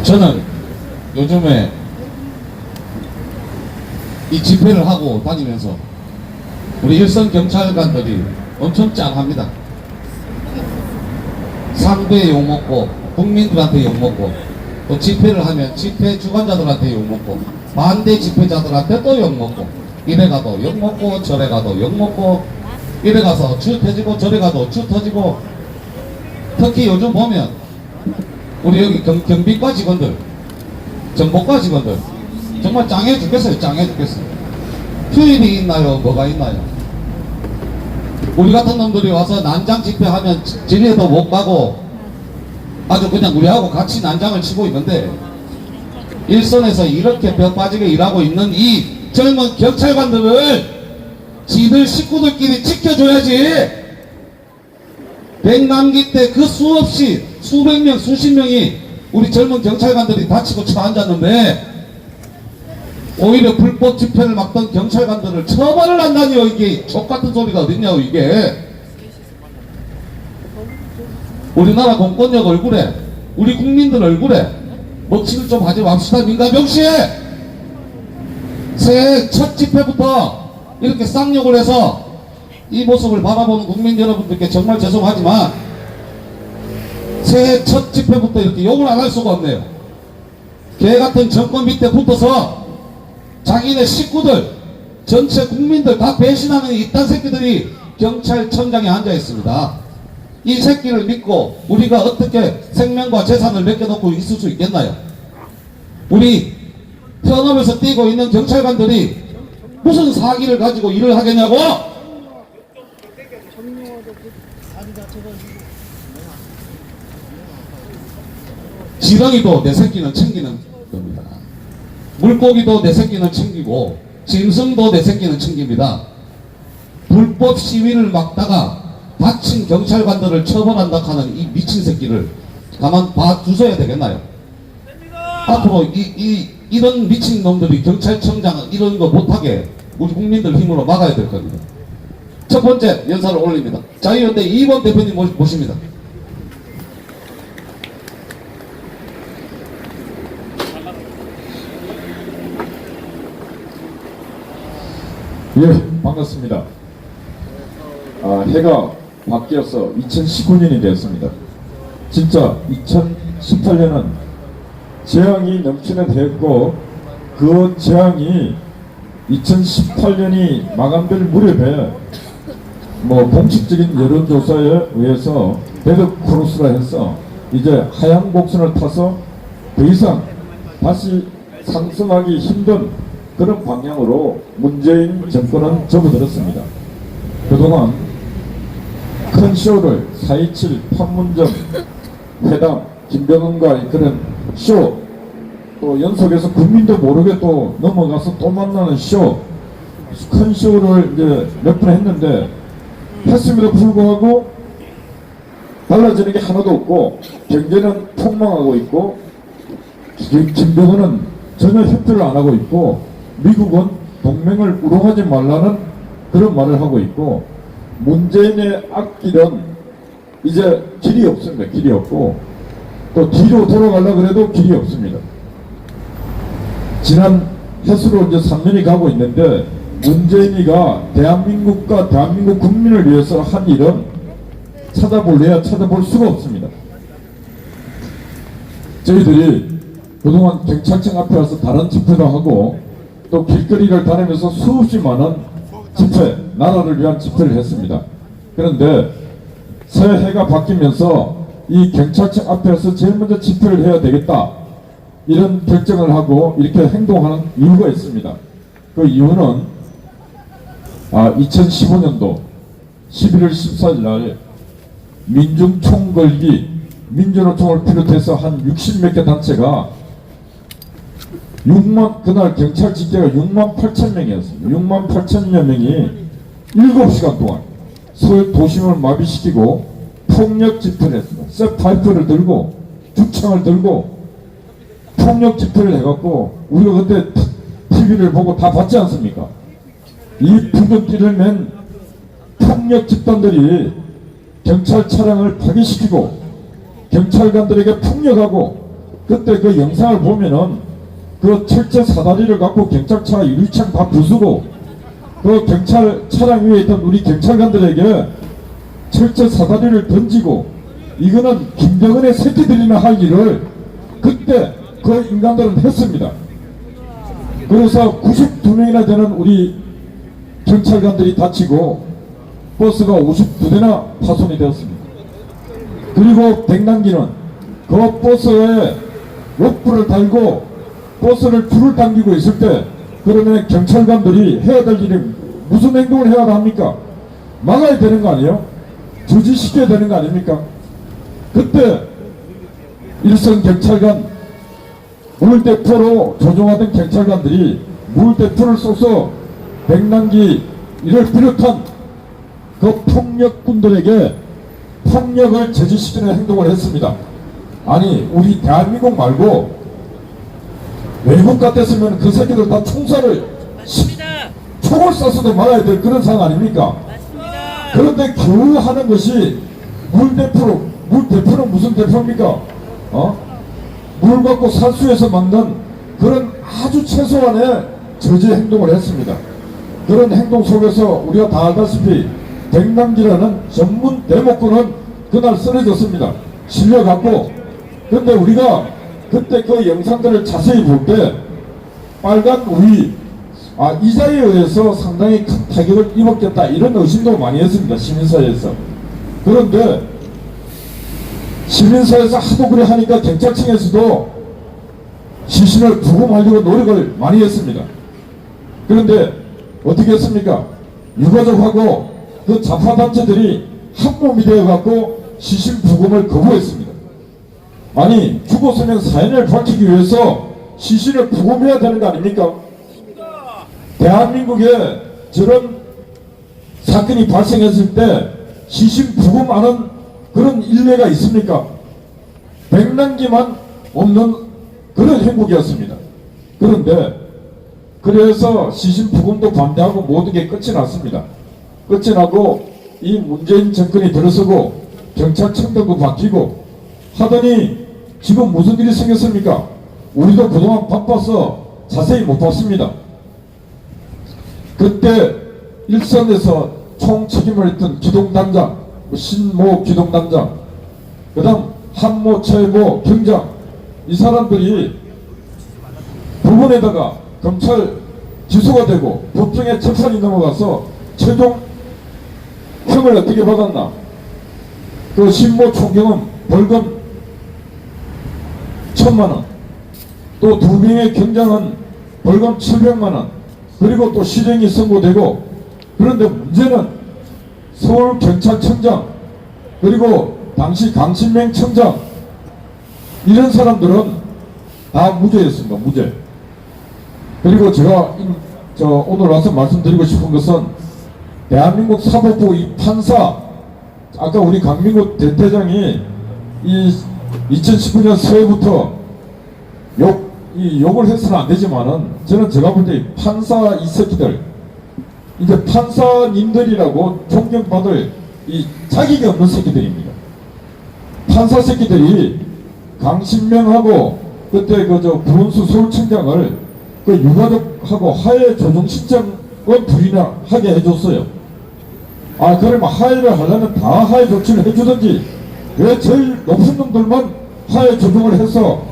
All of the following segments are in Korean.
저는 요즘에 이 집회를 하고 다니면서 우리 일선 경찰관들이 엄청 짱합니다. 상대에 욕먹고 국민들한테 욕먹고 또 집회를 하면 집회 주관자들한테 욕먹고 반대 집회자들한테 또 욕먹고 이래 가도 욕먹고 저래 가도 욕먹고 이래 가서 주 터지고 저래 가도 주 터지고 특히 요즘 보면 우리 여기 경비과 직원들 정보과 직원들 정말 짱해 죽겠어요. 짱해 죽겠어요. 휴일이 있나요? 뭐가 있나요? 우리 같은 놈들이 와서 난장 집회하면 집에도 못 가고 아주 그냥 우리하고 같이 난장을 치고 있는데 일선에서 이렇게 뼈 빠지게 일하고 있는 이 젊은 경찰관들을 지들 식구들끼리 지켜줘야지. 백남기 때 그 수없이 수백 명 수십 명이 우리 젊은 경찰관들이 다치고 처앉았는데 오히려 불법 집회를 막던 경찰관들을 처벌을 한다니요. 이게 족같은 소리가 어딨냐고. 이게 우리나라 공권력 얼굴에 우리 국민들 얼굴에 먹칠을 좀 하지 맙시다. 민가병시에 새해 첫 집회부터 이렇게 쌍욕을 해서 이 모습을 바라보는 국민 여러분들께 정말 죄송하지만 새해 첫 집회부터 이렇게 욕을 안 할 수가 없네요. 개같은 정권 밑에 붙어서 자기네 식구들 전체 국민들 다 배신하는 이딴 새끼들이 경찰청장에 앉아 있습니다. 이 새끼를 믿고 우리가 어떻게 생명과 재산을 맡겨놓고 있을 수 있겠나요? 우리 현업에서 뛰고 있는 경찰관들이 무슨 사기를 가지고 일을 하겠냐고? 지렁이도 내 새끼는 챙기는 겁니다. 물고기도 내 새끼는 챙기고 짐승도 내 새끼는 챙깁니다. 불법 시위를 막다가 다친 경찰관들을 처벌한다 하는 이 미친 새끼를 가만 봐주셔야 되겠나요? 앞으로 이런 미친 놈들이 경찰청장 이런 거 못하게 우리 국민들 힘으로 막아야 될 겁니다. 첫 번째 연사를 올립니다. 자유연대 2번 대표님 모십니다. 예, 반갑습니다. 해가 바뀌어서 2019년이 되었습니다. 진짜 2018년은 재앙이 넘치는 해였고 그 재앙이 2018년이 마감될 무렵에 공식적인 여론조사에 의해서 데드 크로스라 해서 이제 하향 곡선을 타서 더 이상 다시 상승하기 힘든 그런 방향으로 문재인 정권은 접어들었습니다. 그동안 큰 쇼를 4.27 판문점 회담 김정은과의 그런 쇼, 또 연속해서 국민도 모르게 또 넘어가서 또 만나는 쇼, 큰 쇼를 이제 몇 번 했는데 했음에도 불구하고 달라지는 게 하나도 없고 경제는 폭망하고 있고 김정은은 전혀 협조를 안 하고 있고 미국은 동맹을 우롱하지 말라는 그런 말을 하고 있고 문재인의 앞길은 이제 길이 없습니다. 길이 없고 또 뒤로 돌아가려고 해도 길이 없습니다. 지난 해수로 이제 3년이 가고 있는데 문재인이가 대한민국과 대한민국 국민을 위해서 한 일은 찾아볼래야 찾아볼 수가 없습니다. 저희들이 그동안 경찰청 앞에 와서 다른 집회도 하고 또 길거리를 다니면서 수없이 많은 집회, 나라를 위한 집회를 했습니다. 그런데 새해가 바뀌면서 이 경찰청 앞에서 제일 먼저 집회를 해야 되겠다 이런 결정을 하고 이렇게 행동하는 이유가 있습니다. 그 이유는 2015년도 11월 14일 날 민중총궐기 민주노총을 비롯해서 한 60몇 개 단체가 그날 경찰 집계가 6만 8천 명이었습니다. 6만 8천여 명이 7시간 동안 서울 도심을 마비시키고 폭력 집회를 했습니다. 쇠파이프를 들고 죽창을 들고 폭력 집회를 해갖고 우리가 그때 TV를 보고 다 봤지 않습니까? 이 붉은띠를 맨 폭력 집단들이 경찰 차량을 파괴시키고 경찰관들에게 폭력하고 그때 그 영상을 보면은 그 철제 사다리를 갖고 경찰차 유리창 다 부수고 그 경찰 차량 위에 있던 우리 경찰관들에게 철제 사다리를 던지고 이거는 김정은의 새끼들이나 할 일을 그때 그 인간들은 했습니다. 그래서 92명이나 되는 우리 경찰관들이 다치고 버스가 52대나 파손이 되었습니다. 그리고 백남기는 그 버스에 로프를 달고 버스를 줄을 당기고 있을 때 그러면 경찰관들이 해야 될 일이 무슨 행동을 해야 합니까? 막아야 되는 거 아니에요? 조지시켜야 되는 거 아닙니까? 그때 일선 경찰관 물대포로 조종하던 경찰관들이 물대포를 쏘서 백남기 이를 비롯한 그 폭력군들에게 폭력을 제지시키는 행동을 했습니다. 아니 우리 대한민국 말고 외국 같았으면 그 새끼들 다 총살을 총을 쏴서도 막아야 될 그런 상황 아닙니까? 맞습니다. 그런데 겨우 하는 것이 물대포는 무슨 대포입니까? 물 갖고 살수해서 막는 그런 아주 최소한의 저지 행동을 했습니다. 그런 행동 속에서 우리가 다 알다시피 백남기라는 전문 대목군은 그날 쓰러졌습니다. 실려갔고, 근데 우리가 그때 그 영상들을 자세히 볼 때 빨간 우리 이자에 의해서 상당히 큰 타격을 입었겠다 이런 의심도 많이 했습니다. 시민사회에서. 그런데 시민사회에서 하도 그래 하니까 경찰청에서도 시신을 부검하려고 노력을 많이 했습니다. 그런데 어떻게 했습니까? 유가족하고 그 좌파단체들이 한몸이 되어갖고 시신 부검을 거부했습니다. 아니 죽었으면 사연을 밝히기 위해서 시신을 부검해야 되는 거 아닙니까? 대한민국에 저런 사건이 발생했을 때 시신 부검하는 그런 일례가 있습니까? 백남기만 없는 그런 행복이었습니다. 그런데 그래서 시신 부검도 반대하고 모든 게 끝이 났습니다. 끝이 나고 이 문재인 정권이 들어서고 경찰청장도 바뀌고 하더니 지금 무슨 일이 생겼습니까? 우리도 그동안 바빠서 자세히 못 봤습니다. 그때 일선에서 총책임을 했던 기동단장, 신모 기동단장, 그 다음 한모 최모 경장, 이 사람들이 법원에다가 검찰 기소가 되고 법정에 재판이 넘어가서 최종 형을 어떻게 받았나? 그 신모 총경은 벌금 1,000만원, 또 2명의 경장은 벌금 700만원, 그리고 또 실형이 선고되고, 그런데 문제는 서울경찰청장 그리고 당시 강신명 청장 이런 사람들은 다 무죄였습니다. 무죄. 그리고 제가 오늘 와서 말씀드리고 싶은 것은 대한민국 사법부 이 판사, 아까 우리 강민구 대대장이 이 2019년 새해부터 욕을 해서는 안 되지만은 저는 제가 볼 때 판사 이 새끼들, 이제 판사님들이라고 존경받을 이 자격이 없는 새끼들입니다. 판사 새끼들이 강신명하고 그때 부원수 서울청장을 그 유가족하고 하해 조정 신청은 불이나 하게 해줬어요. 그러면 하해를 하려면 다 하해 조치를 해주든지 왜 제일 높은 놈들만 하해 조정을 해서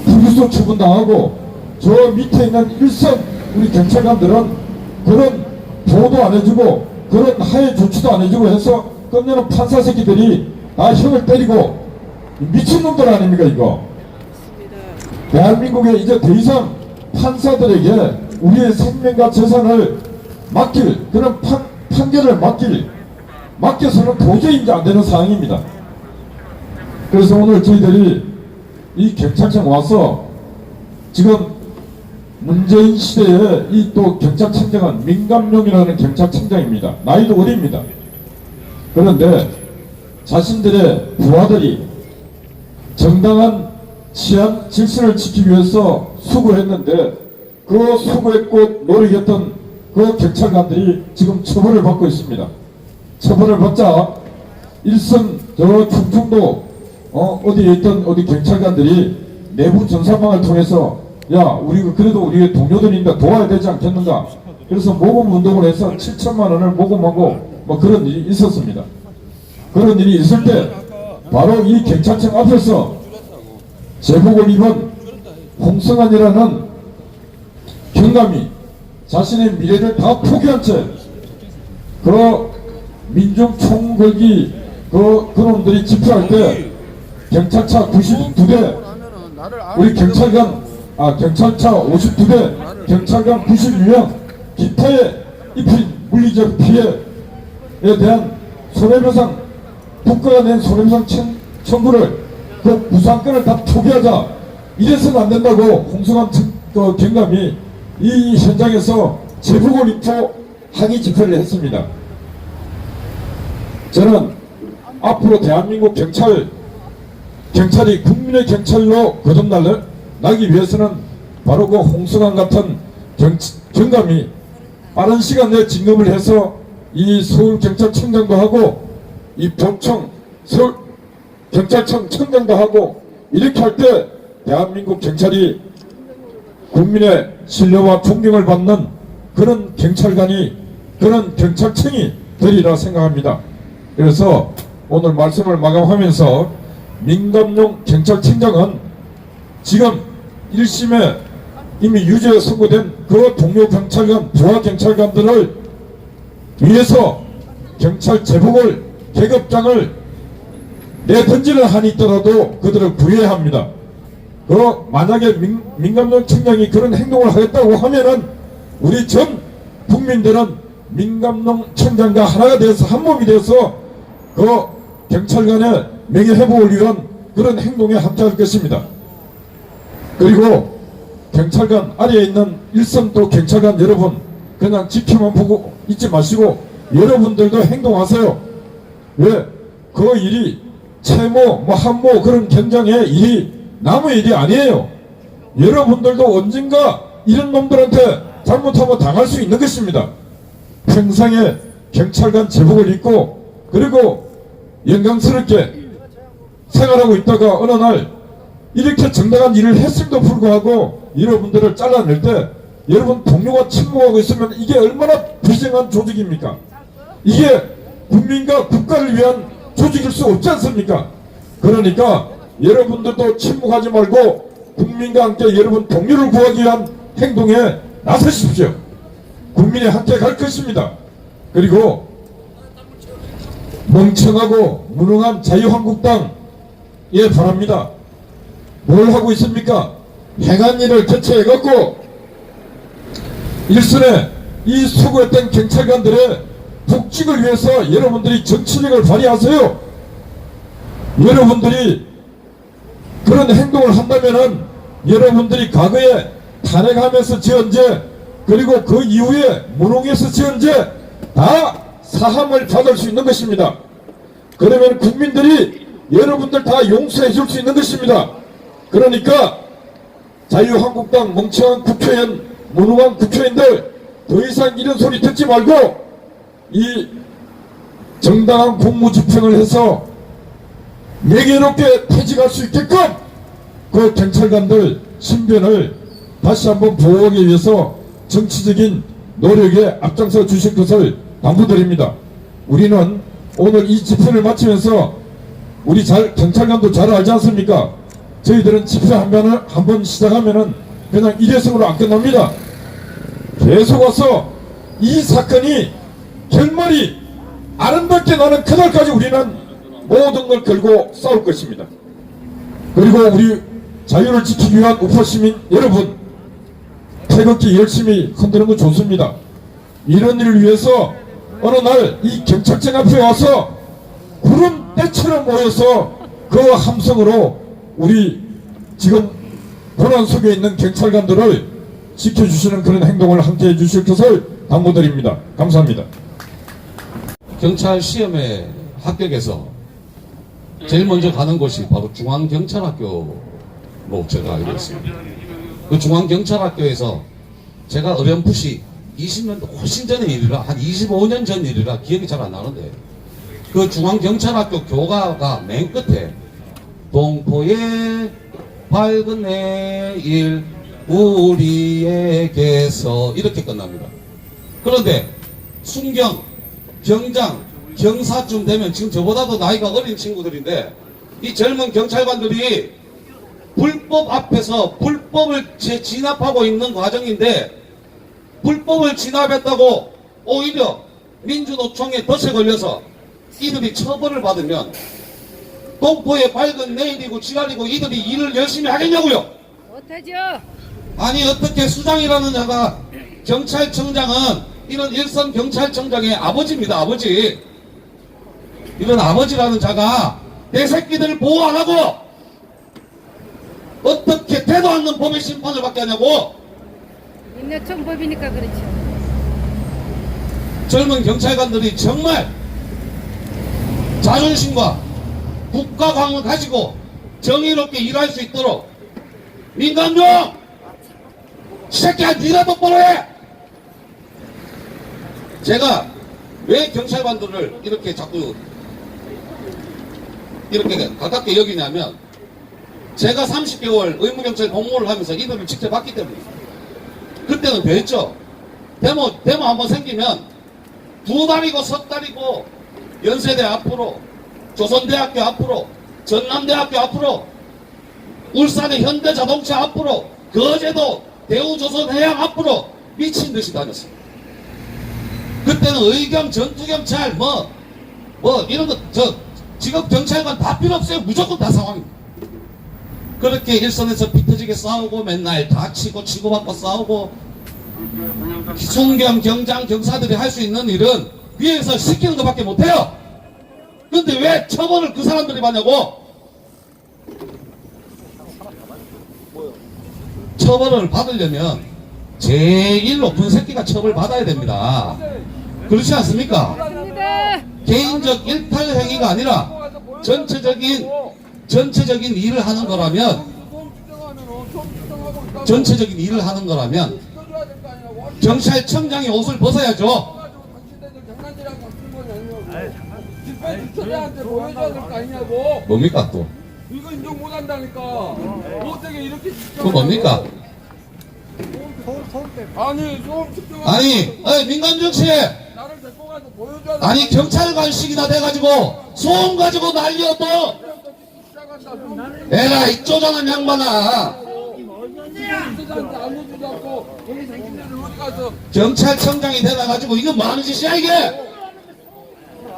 불기소 처분당하고 저 밑에 있는 일선 우리 경찰관들은 그런 보호도 안 해주고 그런 하해 조치도 안 해주고 해서 끝내는 판사 새끼들이 다 형을 때리고 미친놈들 아닙니까 이거? 대한민국에 이제 더 이상 판사들에게 우리의 생명과 재산을 맡길 그런 판결을 맡겨서는 도저히 이제 안 되는 상황입니다. 그래서 오늘 저희들이 이 경찰청 와서 지금 문재인 시대에 이 또 경찰청장은 민감용이라는 경찰청장입니다. 나이도 어립니다. 그런데 자신들의 부하들이 정당한 치안 질서를 지키기 위해서 수고했는데 그 수고했고 노력했던 그 경찰관들이 지금 처벌을 받고 있습니다. 처벌을 받자 일선 저 충청도 어디에 있던 어디 경찰관들이 내부 전산망을 통해서 야 우리가 그래도 우리의 동료들인가 도와야 되지 않겠는가, 그래서 모금 운동을 해서 7천만 원을 모금하고 뭐 그런 일이 있었습니다. 그런 일이 있을 때 바로 이 경찰청 앞에서 제복을 입은 홍성환이라는 경감이 자신의 미래를 다 포기한 채 그 민중 총궐기 그놈들이 집회할 때 경찰차 92대, 우리 경찰차 52대, 경찰관 92명, 기타에 입힌 물리적 피해에 대한 손해배상, 국가가 낸 손해배상 청구를 그 부상권을 다 포기하자, 이래서는 안 된다고 홍성환 경감이 이 현장에서 제복을 입고 항의 집회를 했습니다. 저는 앞으로 대한민국 경찰이 국민의 경찰로 거듭나기 위해서는 바로 그 홍성환 같은 경감이 빠른 시간 내에 진급을 해서 이 서울경찰청장도 하고 이 본청 서울경찰청 청장도 하고 이렇게 할 때 대한민국 경찰이 국민의 신뢰와 존경을 받는 그런 경찰관이, 그런 경찰청이 되리라 생각합니다. 그래서 오늘 말씀을 마감하면서 민감용 경찰청장은 지금 1심에 이미 유죄 선고된 그 동료 경찰관, 부하 경찰관들을 위해서 경찰 제복을, 계급장을 내던지는 한이 있더라도 그들을 구해야 합니다. 만약에 민감용 청장이 그런 행동을 하겠다고 하면은 우리 전 국민들은 민감용 청장과 하나가 되어서 한 몸이 되어서 그 경찰관의 명예회복을 위한 그런 행동에 함께할 것입니다. 그리고 경찰관 아래에 있는 일선도 경찰관 여러분, 그냥 지켜만 보고 있지 마시고 여러분들도 행동하세요. 왜? 그 일이 채모, 한모 그런 경장의 일이 남의 일이 아니에요. 여러분들도 언젠가 이런 놈들한테 잘못하면 당할 수 있는 것입니다. 평생에 경찰관 제복을 입고 그리고 영광스럽게 생활하고 있다가 어느 날 이렇게 정당한 일을 했음에도 불구하고 여러분들을 잘라낼 때 여러분 동료가 침묵하고 있으면 이게 얼마나 비정한 조직입니까? 이게 국민과 국가를 위한 조직일 수 없지 않습니까? 그러니까 여러분들도 침묵하지 말고 국민과 함께 여러분 동료를 구하기 위한 행동에 나서십시오. 국민이 함께 갈 것입니다. 그리고 멍청하고 무능한 자유한국당에 바랍니다. 뭘 하고 있습니까? 행한 일을 교체해갖고 일선에 이 수고했던 경찰관들의 복직을 위해서 여러분들이 정치력을 발휘하세요. 여러분들이 그런 행동을 한다면은 여러분들이 과거에 탄핵하면서 지은 죄, 그리고 그 이후에 무능해서 지은 죄 다 사함을 받을 수 있는 것입니다. 그러면 국민들이 여러분들 다 용서해 줄 수 있는 것입니다. 그러니까 자유한국당 멍청한 국회의원, 무능한 국회의원들 더 이상 이런 소리 듣지 말고 이 정당한 공무집행을 해서 명예롭게 퇴직할 수 있게끔 그 경찰관들 신변을 다시 한번 보호하기 위해서 정치적인 노력에 앞장서 주실 것을 당부드립니다. 우리는 오늘 이 집회를 마치면서 우리 경찰관도 잘 알지 않습니까? 저희들은 집회 한 번 시작하면은 그냥 일회성으로 안 끝납니다. 계속 와서 이 사건이 결말이 아름답게 나는 그날까지 우리는 모든 걸 걸고 싸울 것입니다. 그리고 우리 자유를 지키기 위한 우파 시민 여러분, 태극기 열심히 흔드는 거 좋습니다. 이런 일을 위해서 어느 날 이 경찰청 앞에 와서 구름 떼처럼 모여서 그 함성으로 우리 지금 고난 속에 있는 경찰관들을 지켜주시는 그런 행동을 함께 해주실 것을 당부드립니다. 감사합니다. 경찰 시험에 합격해서 제일 먼저 가는 곳이 바로 중앙경찰학교로 제가 알고 있습니다. 그 중앙경찰학교에서 제가 어렴풋이 20년도 훨씬 전의 일이라, 한 25년 전 일이라 기억이 잘 안 나는데, 그 중앙경찰학교 교과가 맨 끝에 동포의 밝은 내일 우리에게서 이렇게 끝납니다. 그런데 순경, 경장, 경사쯤 되면 지금 저보다도 나이가 어린 친구들인데 이 젊은 경찰관들이 불법 앞에서 불법을 진압하고 있는 과정인데 불법을 진압했다고 오히려 민주노총에 덫에 걸려서 이들이 처벌을 받으면 동포의 밝은 내일이고 지랄이고 이들이 일을 열심히 하겠냐고요. 못하죠. 아니 어떻게 수장이라는 자가 경찰청장은 이런 일선 경찰청장의 아버지입니다. 아버지. 이런 아버지라는 자가 내 새끼들을 보호 안 하고 어떻게 되도 않는 법의 심판을 받게 하냐고. 민노총법이니까 그렇죠. 젊은 경찰관들이 정말 자존심과 국가감을 가지고 정의롭게 일할 수 있도록 민간종 새끼야 니가 똑바로 해. 제가 왜 경찰관들을 이렇게 자꾸 이렇게 가깝게 여기냐면 제가 30개월 의무경찰 복무를 하면서 이들을 직접 봤기 때문입니다. 그때는 됐죠. 데모 한번 생기면 2달이고 석 달이고 연세대 앞으로 조선대학교 앞으로 전남대학교 앞으로 울산의 현대자동차 앞으로 거제도 대우조선해양 앞으로 미친듯이 다녔습니다. 그때는 의경 전투경찰 뭐 이런 거 직업 경찰관 다 필요 없어요. 무조건 다 상황입니다. 그렇게 일선에서 피터지게 싸우고 맨날 다치고 치고받고 싸우고 순경 경장 경사들이 할 수 있는 일은 위에서 시키는 것밖에 못해요. 근데 왜 처벌을 그 사람들이 받냐고. 처벌을 받으려면 제일 높은 새끼가 처벌받아야 됩니다. 그렇지 않습니까? 맞습니다. 개인적 일탈 행위가 아니라 전체적인 일을 하는 거라면 경찰청장이 옷을 벗어야죠. 집회주차장한테 보여줘야 될 거 아니냐고. 뭡니까 또? 이거 인정 못한다니까. 어떻게 이렇게 그거 뭡니까? 아니 소음 측정. 아니 민간정 씨, 나를 데리고 가서 보여줘야 돼. 아니 경찰관식이나 돼가지고 소음 가지고 난리여 또. 에라 이 쪼잔한 양반아. 주차장한테 알려주지 않고 여기 생긴데를 어디 가서 경찰청장이 돼가지고 이거 뭐 하는 짓이야 이게?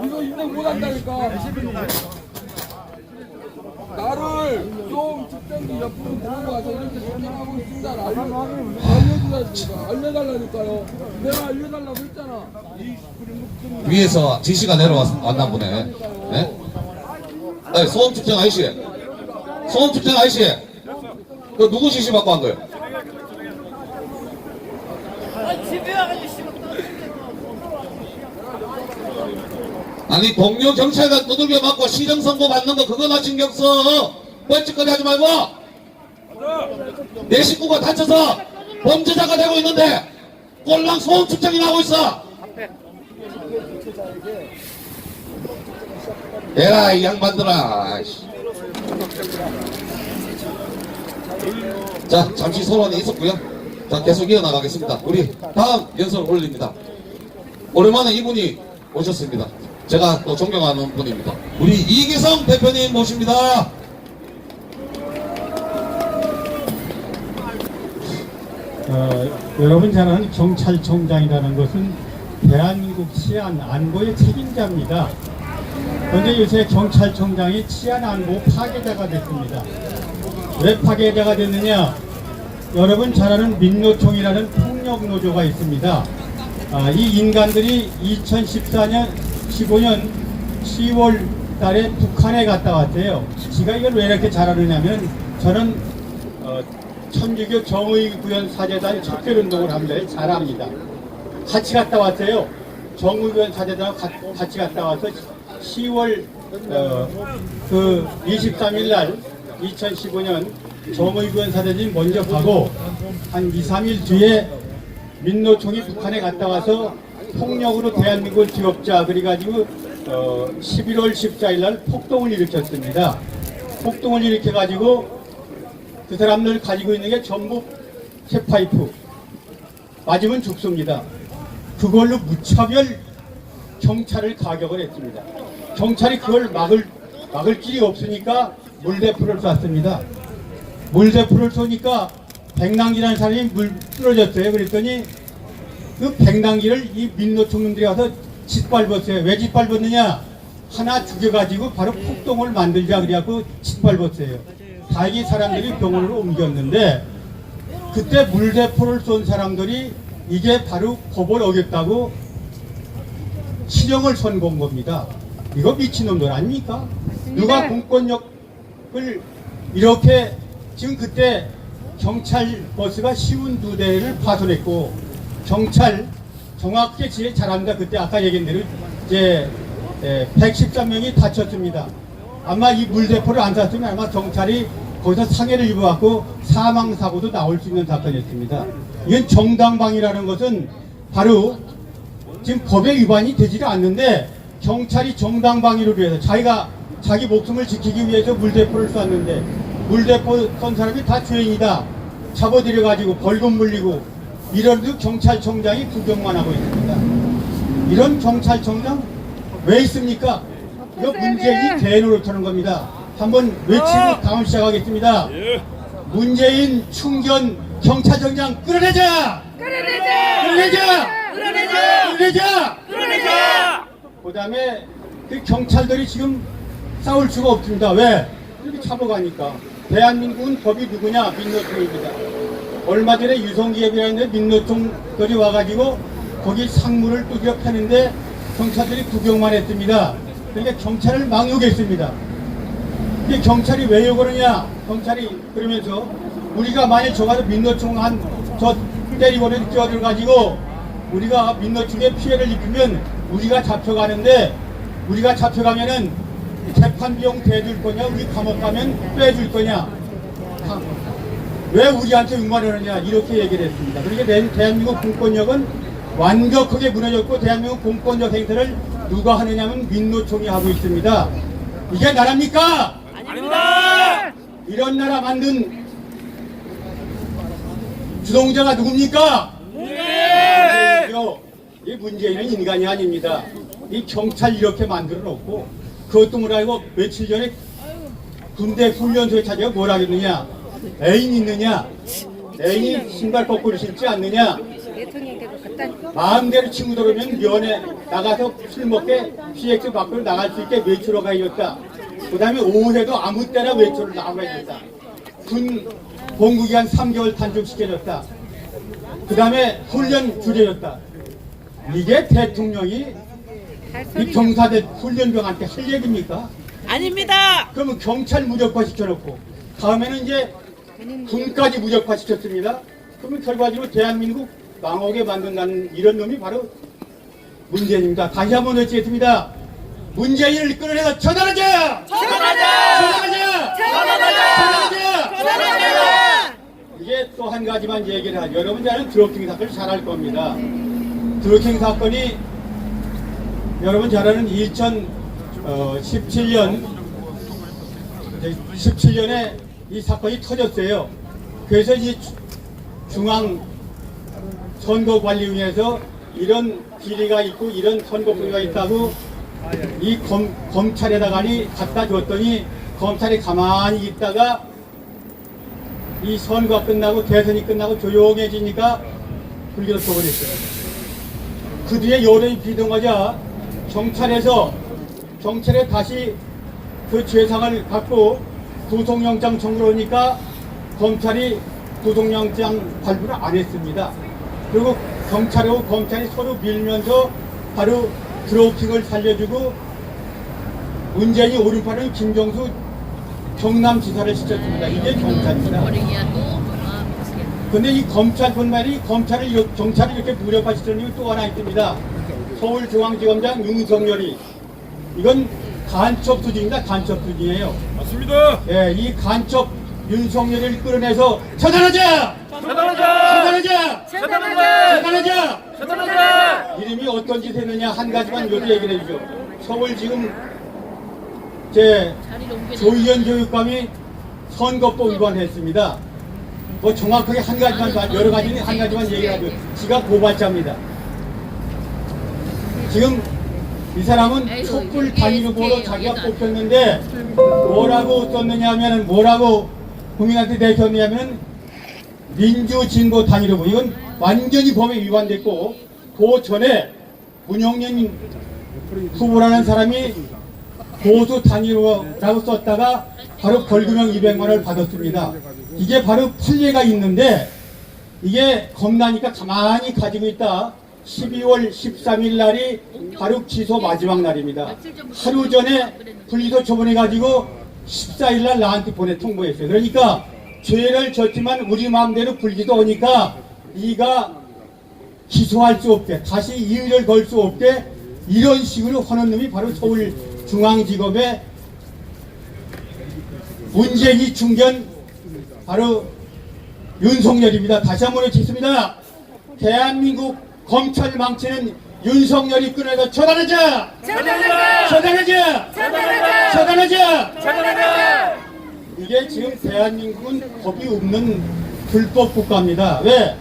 이거 인정 못한다니까. 나를 소음 측정기 옆으로 데리고 가서 이렇게 측정하고 있습니다. 알려주라니까. 알려달라니까요. 내가 알려달라고 했잖아. 위에서 지시가 내려왔나 보네. 네? 아니, 소음 측정 아저씨, 그 누구 지시 받고 한 거예요? 아니 동료 경찰관 두들겨 맞고 시정 선고 받는 거 그거나 신경 써. 뻘짓거리 하지 말고. 내 식구가 다쳐서 범죄자가 되고 있는데 꼴랑 소음 측정이 나오고 있어. 에라 이 양반들아. 자 잠시 소란이 있었고요. 자 계속 이어나가겠습니다. 우리 다음 연설 올립니다. 오랜만에 이분이 오셨습니다. 제가 또 존경하는 분입니다. 우리 이기성 대표님 모십니다. 여러분, 저는 경찰청장이라는 것은 대한민국 치안 안보의 책임자입니다. 그런데 요새 경찰청장이 치안 안보 파괴자가 됐습니다. 왜 파괴자가 됐느냐? 여러분 잘 아는 민노총이라는 폭력노조가 있습니다. 이 인간들이 2014년 15년 10월 달에 북한에 갔다 왔대요. 제가 이걸 왜 이렇게 잘 아느냐면 저는 천주교 정의구현 사제단 척결운동을 하면서 잘 압니다. 같이 갔다 왔어요. 정의구현 사제단하고 같이 갔다 와서 10월 그 23일 날 2015년 정의구현 사제단이 먼저 가고 한 2, 3일 뒤에 민노총이 북한에 갔다 와서 폭력으로 대한민국을 뒤엎자 그래가지고 11월 14일 날 폭동을 일으켰습니다. 폭동을 일으켜가지고 그 사람들 가지고 있는 게 전부 캣파이프 맞으면 죽습니다. 그걸로 무차별 경찰을 가격을 했습니다. 경찰이 그걸 막을 길이 없으니까 물대포를 쐈습니다. 물대포를 쏘니까 백남기라는 사람이 물 쓰러졌어요. 그랬더니 그 백남기를 이 민노총놈들이 와서 짓밟았어요. 왜 짓밟았느냐? 하나 죽여가지고 바로 폭동을 만들자 그래갖고 짓밟았어요. 다행히 사람들이 병원으로 옮겼는데 그때 물대포를 쏜 사람들이 이게 바로 법을 어겼다고 실형을 선고한 겁니다. 이거 미친놈들 아닙니까? 누가 공권력을 이렇게 지금 그때 경찰 버스가 52대를 파손했고 경찰 정확하게 지혜 잘합니다. 그때 아까 얘기한 대로 이제 113명이 다쳤습니다. 아마 이 물대포를 안 쐈으면 아마 경찰이 거기서 상해를 입어갖고 사망사고도 나올 수 있는 사건이었습니다. 이건 정당방위라는 것은 바로 지금 법에 위반이 되지 않는데 경찰이 정당방위를 위해서 자기 목숨을 지키기 위해서 물대포를 쐈는데 물대포 쏜 사람이 다 죄인이다. 잡아들여가지고 벌금 물리고 이런데도 경찰청장이 구경만 하고 있습니다. 이런 경찰청장 왜 있습니까? 이거 문재인이 대노릇하는 겁니다. 한번 외치고 다음 시작하겠습니다. 문재인 충견 경찰청장 끌어내자! 끌어내자! 그 다음에 그 경찰들이 지금 싸울 수가 없습니다. 왜? 이렇게 잡아가니까. 대한민국은 법이 누구냐? 민노총입니다. 얼마 전에 유성기업이라는데 민노총들이 와가지고 거기 상무를 두드려 패는데 경찰들이 구경만 했습니다. 그러니까 경찰을 막 욕했습니다. 근데 경찰이 왜 욕을 하냐? 경찰이 그러면서 우리가 만일 저 가서 민노총 저 때리고는 뛰어들어가지고 우리가 민노총에 피해를 입히면 우리가 잡혀가는데 우리가 잡혀가면은 재판 비용 대줄 거냐? 우리 감옥 가면 빼줄 거냐? 왜 우리한테 응원을 하느냐? 이렇게 얘기를 했습니다. 그러니까 대한민국 공권력은 완벽하게 무너졌고 대한민국 공권력 행사를 누가 하느냐면 민노총이 하고 있습니다. 이게 나라입니까? 아닙니다. 이런 나라 만든 주동자가 누굽니까? 이 문재인은 인간이 아닙니다. 이 경찰 이렇게 만들어 놓고 그것도 뭐라고 며칠 전에 군대 훈련소에 찾아가 뭐라 했느냐? 애인 있느냐? 애인이 신발 거꾸로 신지 않느냐? 마음대로 친구들 오면 면회 나가서 술 먹게 PX 밖으로 나갈 수 있게 외출허가 해줬다. 그 다음에 오후에도 아무 때나 외출을 나가게 해줬다. 군 공구기간 3개월 단축시켜줬다. 그 다음에 훈련 줄여줬다. 이게 대통령이 이 경사대 훈련병한테 할 얘기입니까? 아닙니다. 그러면 경찰 무력화 시켜놓고 다음에는 이제 군까지 무력화 시켰습니다. 그러면 결과적으로 대한민국 망하게 만든다는 이런 놈이 바로 문재인입니다. 다시 한번 외치겠습니다. 문재인을 끌어내서 처단하자! 이게 또 한 가지만 얘기를 하죠. 여러분 잘 드루킹 사건을 잘 알 겁니다. 드루킹 사건이 여러분 잘 아는 2017년에 이 사건이 터졌어요. 그래서 이 중앙 선거관리위에서 이런 비리가 있고 이런 선거비리가 있다고 이 검찰에다가니 갖다 줬더니 검찰이 가만히 있다가 이 선거가 끝나고 대선이 끝나고 조용해지니까 불기를 써버렸어요. 그 뒤에 여론이 비동하자 경찰에 다시 그 죄상을 받고 구속영장 청구하니까 검찰이 구속영장 발부를 안 했습니다. 그리고 경찰하고 검찰이 서로 밀면서 바로 드루킹을 살려주고 문재인이 오른팔은 김정수 경남지사를 시켰습니다. 이게 경찰입니다. 근데 이 검찰뿐만이 경찰을 이렇게 무력화시키는 이유 또 하나 있습니다. 서울중앙지검장 윤석열이 이건 간첩 수준입니다. 간첩 수준이에요. 맞습니다. 예, 이 간첩 윤석열을 끌어내서 처단하자! 이름이 어떤 짓 했느냐 한 가지만 요도 얘기를 해주죠. 서울 지금 제 조희연 교육감이 선거법 위반했습니다. 뭐 정확하게 한 가지만, 여러 가지는 한 가지만 얘기하죠. 지가 고발자입니다. 지금 이 사람은 촛불 단일 후보로 자기가 뽑혔는데 뭐라고 썼느냐 하면은, 뭐라고 국민한테 내켰느냐면 민주진보 단일 후보. 이건 완전히 법에 위반됐고, 그 전에 문영민 후보라는 사람이 보수 단일 후보라고 썼다가 바로 벌금형 200만 원을 받았습니다. 이게 바로 판례가 있는데, 이게 겁나니까 가만히 가지고 있다. 12월 13일 날이 바로 기소 마지막 날입니다. 하루 전에 불기소 처분해가지고 14일 날 나한테 통보했어요. 그러니까 죄를 졌지만 우리 마음대로 불기소 오니까 이가 기소할 수 없게, 다시 이의를 걸 수 없게 이런 식으로 하는 놈이 바로 서울중앙지검의 문재인 중견 바로 윤석열입니다. 다시 한번 외치겠습니다. 대한민국 검찰 망치는 윤석열이 끊어서 처단하자! 처단하자! 처단하자! 처단하자! 처단하자! 이게 지금 대한민국은 법이 없는 불법 국가입니다. 왜?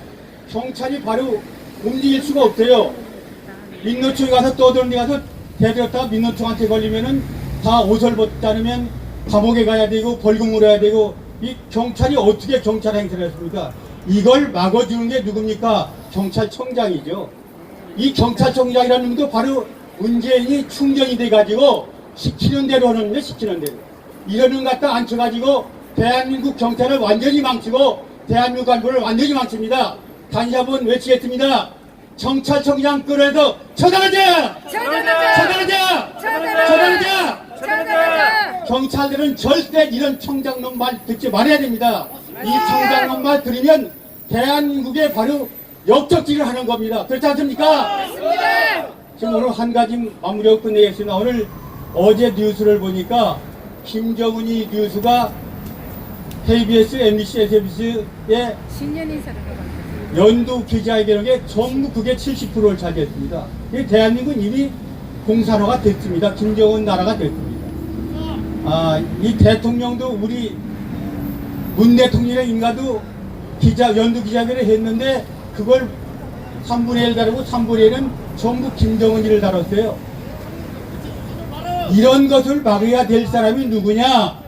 경찰이 바로 움직일 수가 없어요. 민노총에 가서 떠드는 데 가서 대들었다가 민노총한테 걸리면은 다 옷을 벗지 않으면 감옥에 가야 되고 벌금 물어야 되고, 이 경찰이 어떻게 경찰 행세를 했습니까? 이걸 막아주는 게 누굽니까? 경찰청장이죠. 이 경찰청장이라는 것도 바로 문재인이 충전이 돼가지고 시키는 대로 하는 거예요. 시키는 대로. 이러는 것 갖다 앉혀가지고 대한민국 경찰을 완전히 망치고 대한민국 간부를 완전히 망칩니다. 다시 한번 외치겠습니다. 경찰청장 끌어서 처단하자! 처단하자! 처단하자! 처단하자! 경찰들은 절대 이런 청장놈 말 듣지 말아야 됩니다. 이 청장놈 말 들으면 대한민국에 바로 역적질을 하는 겁니다. 그렇지 않습니까? 지금 오늘 한 가지 마무리하고 끝내겠습니다. 오늘 어제 뉴스를 보니까 김정은이 뉴스가 KBS, MBC, SBS에 신년 인사를 하고 연두 기자회견에 전부 그게 70%를 차지했습니다. 대한민국은 이미 공산화가 됐습니다. 김정은 나라가 됐습니다. 이 대통령도 우리 문 대통령의 인가도 연두 기자회견을 했는데 그걸 3분의 1 다르고 3분의 1은 전부 김정은이를 다뤘어요. 이런 것을 막아야 될 사람이 누구냐?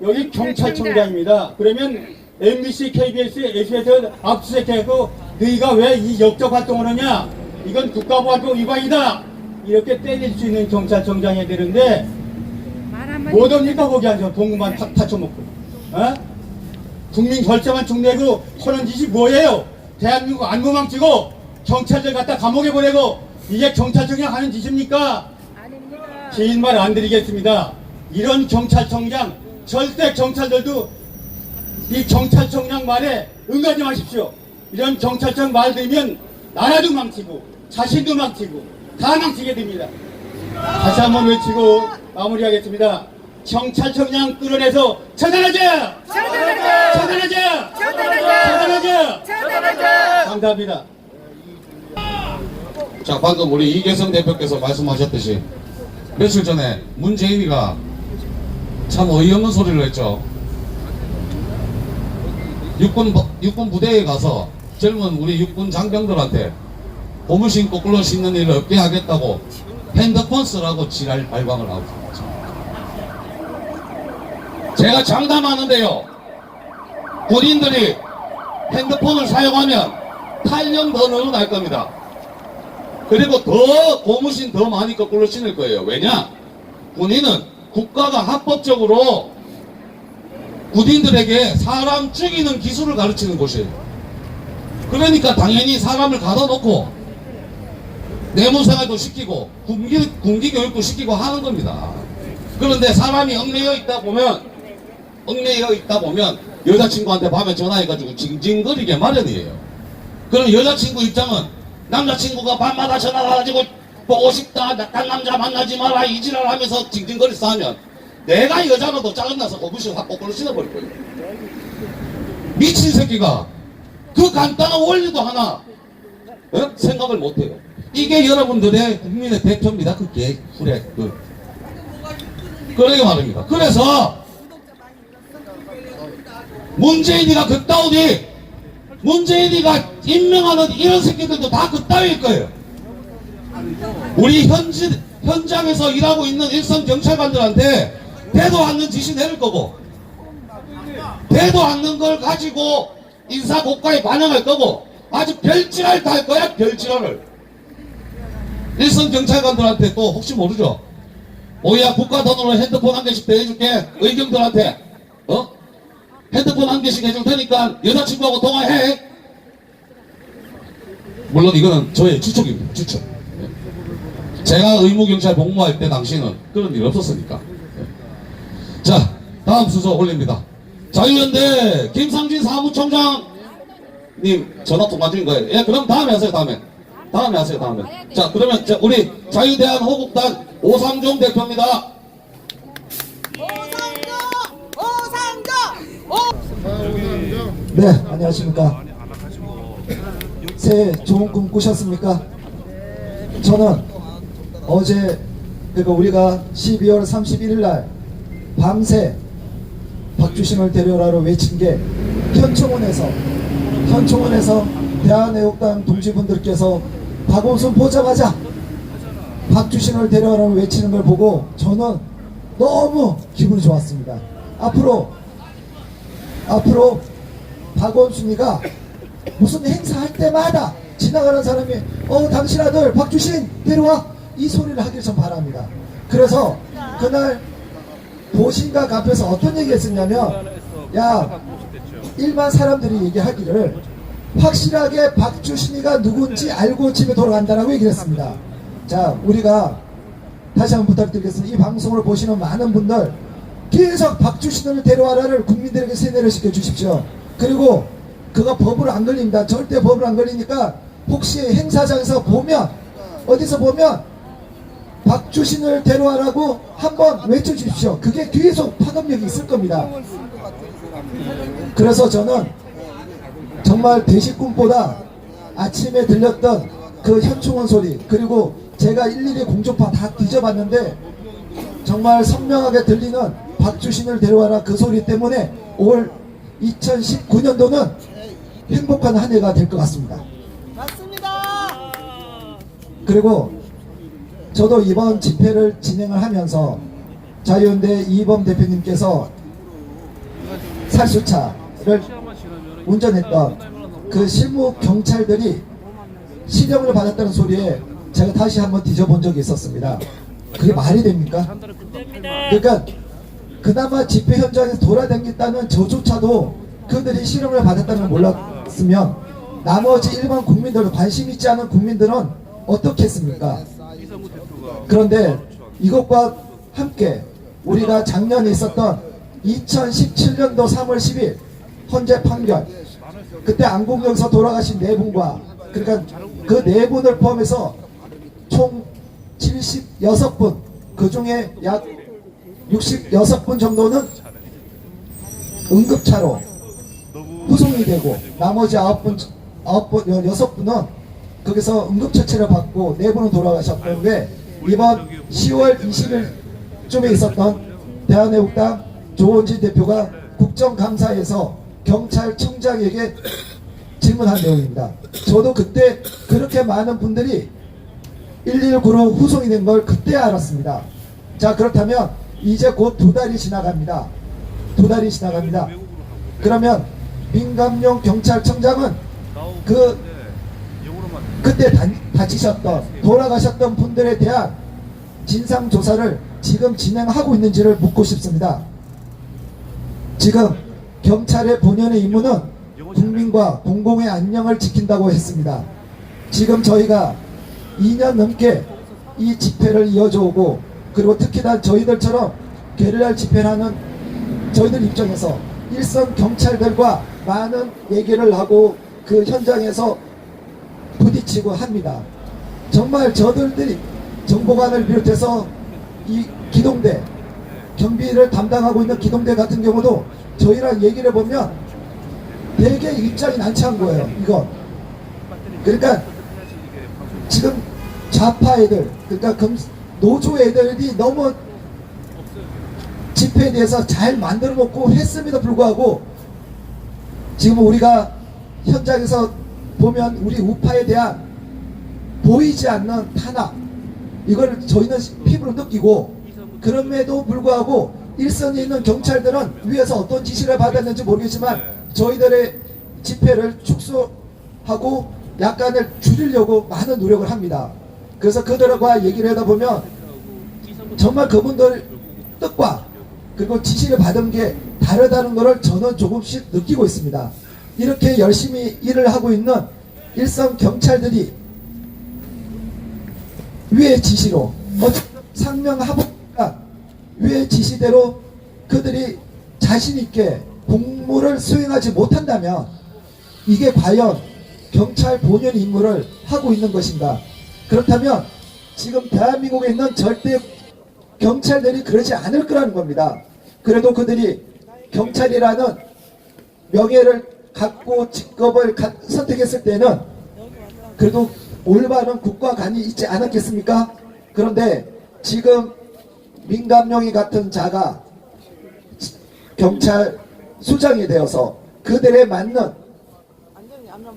여기 경찰청장입니다. 그러면 MBC, KBS, SBS 압수수색하고 너희가 왜 이 역적 활동을 하냐? 이건 국가보안법 위반이다. 이렇게 때릴 수 있는 경찰청장이 되는데 못 옵니까? 거기 앉아 봉구만 탁 타쳐먹고, 어? 국민 결제만 중내고 하는 짓이 뭐예요? 대한민국 안보 망치고 경찰들 갖다 감옥에 보내고 이게 경찰청장 하는 짓입니까? 아닙니다. 긴 말 안 드리겠습니다. 이런 경찰청장 절대 경찰들도 이 경찰청장 말에 응하지 마십시오. 이런 경찰청 말 들으면 나라도 망치고 자신도 망치고 다 망치게 됩니다. 다시 한번 외치고 마무리하겠습니다. 경찰청장 끌어내서 처단하자! 처단하자! 처단하자! 처단하자! 처단하자! 처단하자! 감사합니다. 자, 방금 우리 이계성 대표께서 말씀하셨듯이 며칠 전에 문재인이가 참 어이없는 소리를 했죠. 육군 부대에 가서 젊은 우리 육군 장병들한테 고무 신고 꿀러 신는 일을 없게 하겠다고 핸드폰 쓰라고 지랄 발광을 하고 있습니다. 제가 장담하는데요, 군인들이 핸드폰을 사용하면 탄력 더 늘어날 겁니다. 그리고 더 고무신 더 많이 거꾸로 신을 거예요. 왜냐? 군인은 국가가 합법적으로 군인들에게 사람 죽이는 기술을 가르치는 곳이에요. 그러니까 당연히 사람을 가둬놓고 내무생활도 시키고 군기 교육도 시키고 하는 겁니다. 그런데 사람이 얽매여 있다 보면 여자친구한테 밤에 전화해가지고 징징거리게 마련이에요. 그럼 여자친구 입장은 남자친구가 밤마다 전화가지고 보고 싶다, 딴 남자 만나지 마라, 이지랄 하면서 징징거리서 하면 내가 여자라도 짜증나서 거부실 확 거꾸로 신어버릴 거예요. 미친 새끼가 그 간단한 원리도 하나 생각을 못해요. 이게 여러분들의 국민의 대표입니다. 그 개구리 그러게 말입니다. 그래서 문재인이가 그따오니 문재인이가 임명하는 이런 새끼들도 다 그따위일 거예요. 우리 현장에서 일하고 있는 일선 경찰관들한테 대도 않는 지시 내릴 거고 대도 않는 걸 가지고 인사고과에 반영할 거고 아주 별지랄 다 할 거야. 별지랄을 일선 경찰관들한테 또 혹시 모르죠. 오야 국가 돈으로 핸드폰 한 개씩 대해줄게. 의경들한테 핸드폰 한 개씩 해줄 테니까 여자친구하고 통화해. 물론 이거는 저의 추측입니다. 추측. 제가 의무경찰 복무할 때 당시는 그런 일 없었으니까. 자, 다음 순서 올립니다. 자유연대 김상진 사무총장님 전화 통화 중인 거예요. 예, 그럼 다음에 하세요. 다음에 하세요. 다음에. 자, 그러면 우리 자유대한호국단 오상종 대표입니다. 네, 안녕하십니까. 새해 좋은 꿈 꾸셨습니까? 저는 어제 그러니까 우리가 12월 31일 날 밤새 박주신을 데려라로 외친 게 현충원에서 대한애국당 동지분들께서 박원순 보자마자 박주신을 데려라로 외치는 걸 보고 저는 너무 기분이 좋았습니다. 앞으로 박원순이가 무슨 행사할 때마다 지나가는 사람이 당신 아들 박주신 데려와 이 소리를 하길 전 바랍니다. 그래서 그날 보신각 앞에서 어떤 얘기 했었냐면 야 일반 사람들이 얘기하기를 확실하게 박주신이가 누군지 알고 집에 돌아간다라고 얘기를 했습니다. 자, 우리가 다시 한번 부탁드리겠습니다. 이 방송을 보시는 많은 분들 계속 박주신을 데려와라를 국민들에게 세뇌를 시켜주십시오. 그리고 그거 법으로 안 걸립니다. 절대 법으로 안 걸리니까 혹시 행사장에서 보면 어디서 보면 박주신을 데려와라고 한번 외쳐주십시오. 그게 계속 파급력이 있을 겁니다. 그래서 저는 정말 대식꿈보다 아침에 들렸던 그 현충원 소리 그리고 제가 일일이 공조파 다 뒤져봤는데 정말 선명하게 들리는 박주신을 데려와라 그 소리 때문에 올 2019년도는 행복한 한 해가 될 것 같습니다. 맞습니다. 그리고 저도 이번 집회를 진행을 하면서 자유연대 이범 대표님께서 살수차를 운전했던 그 실무 경찰들이 실형을 받았다는 소리에 제가 다시 한번 뒤져본 적이 있었습니다. 그게 말이 됩니까? 그러니까 그나마 집회 현장에서 돌아다녔다는 저조차도 그들이 실형을 받았다는 걸 몰랐으면 나머지 일반 국민들, 관심 있지 않은 국민들은 어떻게 했습니까? 그런데 이것과 함께 우리가 작년에 있었던 2017년도 3월 10일 헌재 판결, 그때 안국역에서 돌아가신 네 분과 그러니까 그 네 분을 포함해서 총 76분, 그 중에 약 66분 정도는 응급차로 후송이 되고 나머지 6분은 거기서 응급처치를 받고 4분은 돌아가셨는데 이번 10월 20일쯤에 있었던 대한애국당 조원진 대표가 국정감사에서 경찰청장에게 질문한 내용입니다. 저도 그때 그렇게 많은 분들이 119로 후송이 된 걸 그때 알았습니다. 자, 그렇다면 이제 곧 2달이 지나갑니다. 2달이 지나갑니다. 그러면 민감용 경찰청장은 그때 다치셨던 돌아가셨던 분들에 대한 진상조사를 지금 진행하고 있는지를 묻고 싶습니다. 지금 경찰의 본연의 임무는 국민과 공공의 안녕을 지킨다고 했습니다. 지금 저희가 2년 넘게 이 집회를 이어져 오고 그리고 특히나 저희들처럼 게릴라 집회를 하는 저희들 입장에서 일선 경찰들과 많은 얘기를 하고 그 현장에서 부딪히고 합니다. 정말 저들이 정보관을 비롯해서 이 기동대 경비를 담당하고 있는 기동대 같은 경우도 저희랑 얘기를 해보면 되게 입장이 난처한 거예요. 이거 그러니까 지금 좌파 애들 그러니까 노조 애들이 너무 집회에 대해서 잘 만들어 놓고 했음에도 불구하고 지금 우리가 현장에서 보면 우리 우파에 대한 보이지 않는 탄압, 이걸 저희는 피부로 느끼고, 그럼에도 불구하고 일선에 있는 경찰들은 위에서 어떤 지시를 받았는지 모르겠지만 저희들의 집회를 축소하고 약간을 줄이려고 많은 노력을 합니다. 그래서 그들과 얘기를 하다 보면 정말 그분들 뜻과 그리고 지시를 받은 게 다르다는 것을 저는 조금씩 느끼고 있습니다. 이렇게 열심히 일을 하고 있는 일선 경찰들이 위의 지시로 상명하복과 위의 지시대로 그들이 자신 있게 공무를 수행하지 못한다면 이게 과연 경찰 본연의 임무를 하고 있는 것인가? 그렇다면 지금 대한민국에 있는 절대 경찰들이 그러지 않을 거라는 겁니다. 그래도 그들이 경찰이라는 명예를 갖고 직업을 선택했을 때는 그래도 올바른 국가관이 있지 않았겠습니까? 그런데 지금 민감룡이 같은 자가 경찰 수장이 되어서 그들에 맞는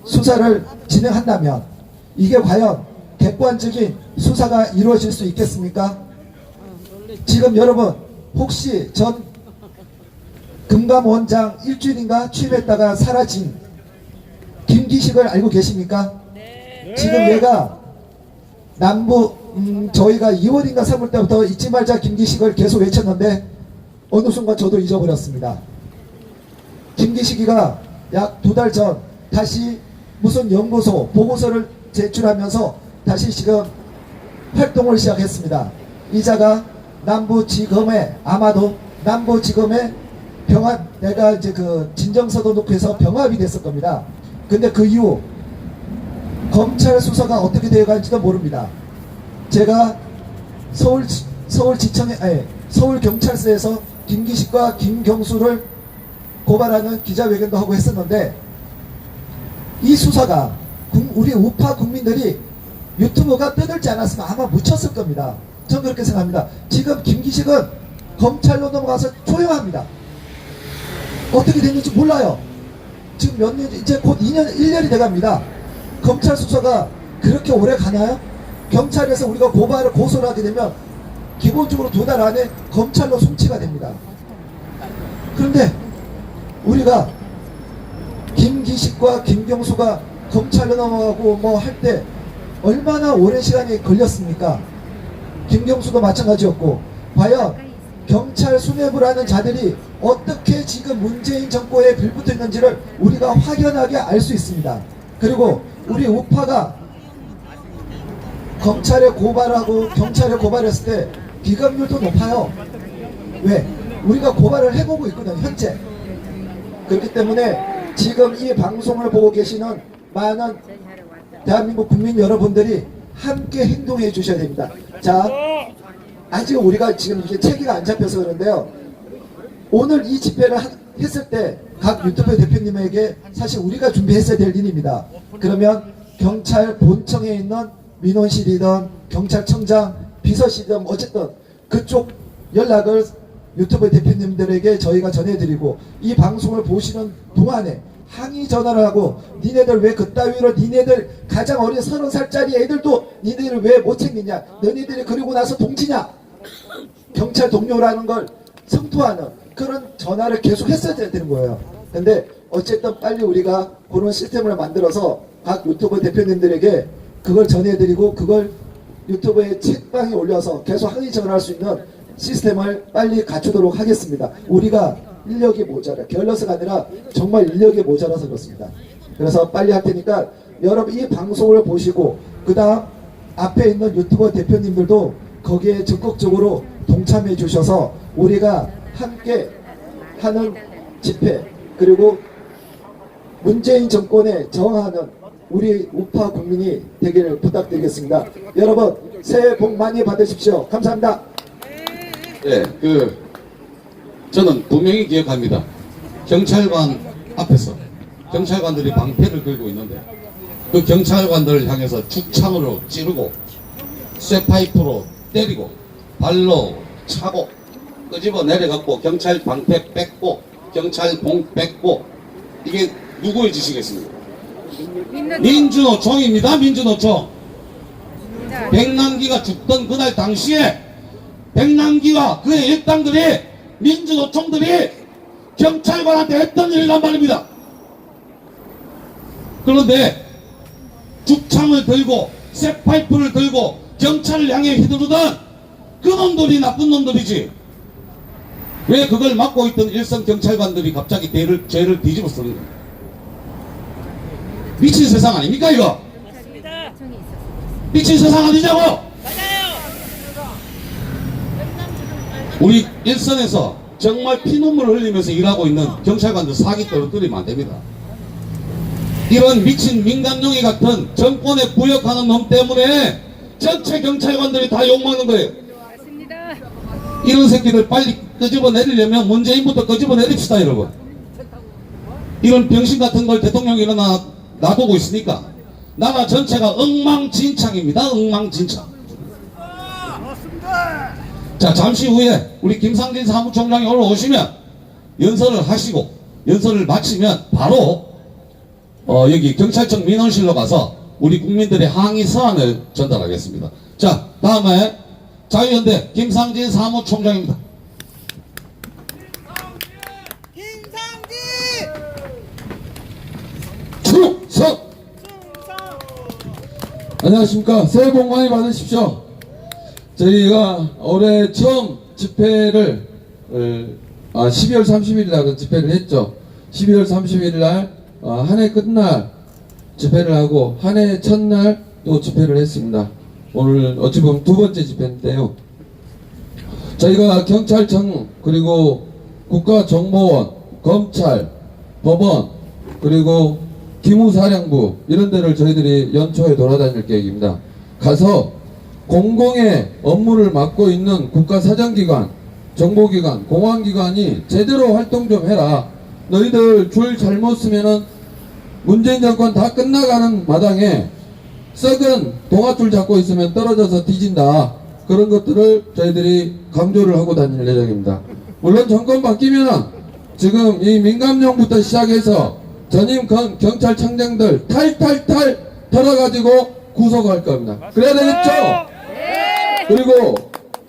수사를 진행한다면 이게 과연 객관적인 수사가 이루어질 수 있겠습니까? 지금 여러분 혹시 전 금감원장 일주일인가 취임했다가 사라진 김기식을 알고 계십니까? 지금 얘가 남부 저희가 2월인가 3월 때부터 잊지 말자 김기식을 계속 외쳤는데 어느 순간 저도 잊어버렸습니다. 김기식이가 약 2달 전 다시 무슨 연구소 보고서를 제출하면서 다시 지금 활동을 시작했습니다. 이자가 남부지검에 아마도 남부지검에 병합, 내가 이제 그 진정서도 놓고 해서 병합이 됐을 겁니다. 근데 그 이후 검찰 수사가 어떻게 되어가는지도 모릅니다. 제가 서울경찰서에서 김기식과 김경수를 고발하는 기자회견도 하고 했었는데 이 수사가 우리 우파 국민들이 유튜브가 떠들지 않았으면 아마 묻혔을 겁니다. 저는 그렇게 생각합니다. 지금 김기식은 검찰로 넘어가서 조용합니다. 어떻게 됐는지 몰라요. 지금 몇 년, 이제 곧 2년, 1년이 돼갑니다. 검찰 수사가 그렇게 오래 가나요? 경찰에서 우리가 고소를 하게 되면 기본적으로 2달 안에 검찰로 송치가 됩니다. 그런데 우리가 김기식과 김경수가 검찰로 넘어가고 뭐 할 때 얼마나 오랜 시간이 걸렸습니까? 김경수도 마찬가지였고, 과연 경찰 수뇌부를 하는 자들이 어떻게 지금 문재인 정권에 빌붙어 있는지를 우리가 확연하게 알 수 있습니다. 그리고 우리 우파가 검찰에 고발하고 경찰에 고발했을 때 기각률도 높아요. 왜? 우리가 고발을 해보고 있거든요, 현재. 그렇기 때문에 지금 이 방송을 보고 계시는 많은 대한민국 국민 여러분들이 함께 행동해 주셔야 됩니다. 자, 아직 우리가 지금 이게 체계가 안 잡혀서 그런데요. 오늘 이 집회를 했을 때 각 유튜브 대표님에게 사실 우리가 준비했어야 될 일입니다. 그러면 경찰 본청에 있는 민원실이든 경찰청장 비서실이든 어쨌든 그쪽 연락을 유튜브 대표님들에게 저희가 전해드리고 이 방송을 보시는 동안에 항의 전화를 하고 니네들 왜 그따위로 니네들 가장 어린 30살짜리 애들도 니네들 왜 못 챙기냐, 너희들이 그리고 나서 동지냐, 경찰 동료라는 걸 성토하는 그런 전화를 계속 했어야 되는 거예요. 근데 어쨌든 빨리 우리가 그런 시스템을 만들어서 각 유튜브 대표님들에게 그걸 전해드리고 그걸 유튜브에 책방에 올려서 계속 항의 전화할 수 있는 시스템을 빨리 갖추도록 하겠습니다. 우리가 인력이 모자라, 게을러서가 아니라 정말 인력이 모자라서 그렇습니다. 그래서 빨리 할 테니까 여러분 이 방송을 보시고 그 다음 앞에 있는 유튜버 대표님들도 거기에 적극적으로 동참해 주셔서 우리가 함께 하는 집회, 그리고 문재인 정권에 저항하는 우리 우파 국민이 되기를 부탁드리겠습니다. 여러분 새해 복 많이 받으십시오. 감사합니다. 예, 저는 분명히 기억합니다. 경찰관 앞에서 경찰관들이 방패를 들고 있는데 그 경찰관들을 향해서 죽창으로 찌르고 쇠파이프로 때리고 발로 차고 끄집어 내려갖고 경찰 방패 뺏고 경찰 봉 뺏고 이게 누구의 지시겠습니까? 민주노총입니다. 민주노총. 백남기가 죽던 그날 당시에 백남기와 그의 일당들이 민주노총들이 경찰관한테 했던 일이란 말입니다. 그런데 죽창을 들고 쇠파이프를 들고 경찰을 향해 휘두르던 그 놈들이 나쁜 놈들이지. 왜 그걸 맡고 있던 일선 경찰관들이 갑자기 죄를 뒤집어 쓰는 거예요? 미친 세상 아닙니까 이거? 미친 세상 아니냐고? 우리 일선에서 정말 피눈물을 흘리면서 일하고 있는 경찰관들 사기 떨어뜨리면 안 됩니다. 이런 미친 민간용이 같은 정권에 부역하는 놈 때문에 전체 경찰관들이 다 욕먹는 거예요. 이런 새끼들 빨리 끄집어 내리려면 문재인부터 끄집어 내립시다 여러분. 이런 병신 같은 걸 대통령이 놔두고 있으니까 나라 전체가 엉망진창입니다. 엉망진창. 자, 잠시 후에 우리 김상진 사무총장이 올라오시면 연설을 하시고 연설을 마치면 바로 여기 경찰청 민원실로 가서 우리 국민들의 항의 서한을 전달하겠습니다. 자, 다음에 자유연대 김상진 사무총장입니다. 김상진! 충성! 안녕하십니까. 새해 복 많이 받으십시오. 저희가 올해 처음 집회를 12월 30일 날 집회를 했죠. 12월 30일 날 한 해 끝날 집회를 하고 한 해 첫날 또 집회를 했습니다. 오늘 어찌 보면 두 번째 집회인데요. 저희가 경찰청 그리고 국가정보원, 검찰, 법원 그리고 기무사령부 이런 데를 저희들이 연초에 돌아다닐 계획입니다. 가서 공공의 업무를 맡고 있는 국가사정기관, 정보기관, 공안기관이 제대로 활동 좀 해라. 너희들 줄 잘못 쓰면은 문재인 정권 다 끝나가는 마당에 썩은 동아줄 잡고 있으면 떨어져서 뒤진다. 그런 것들을 저희들이 강조를 하고 다닐 예정입니다. 물론 정권 바뀌면은 지금 이 민감용부터 시작해서 전임 경찰청장들 탈탈탈 털어가지고 구속할 겁니다. 그래야 되겠죠? 그리고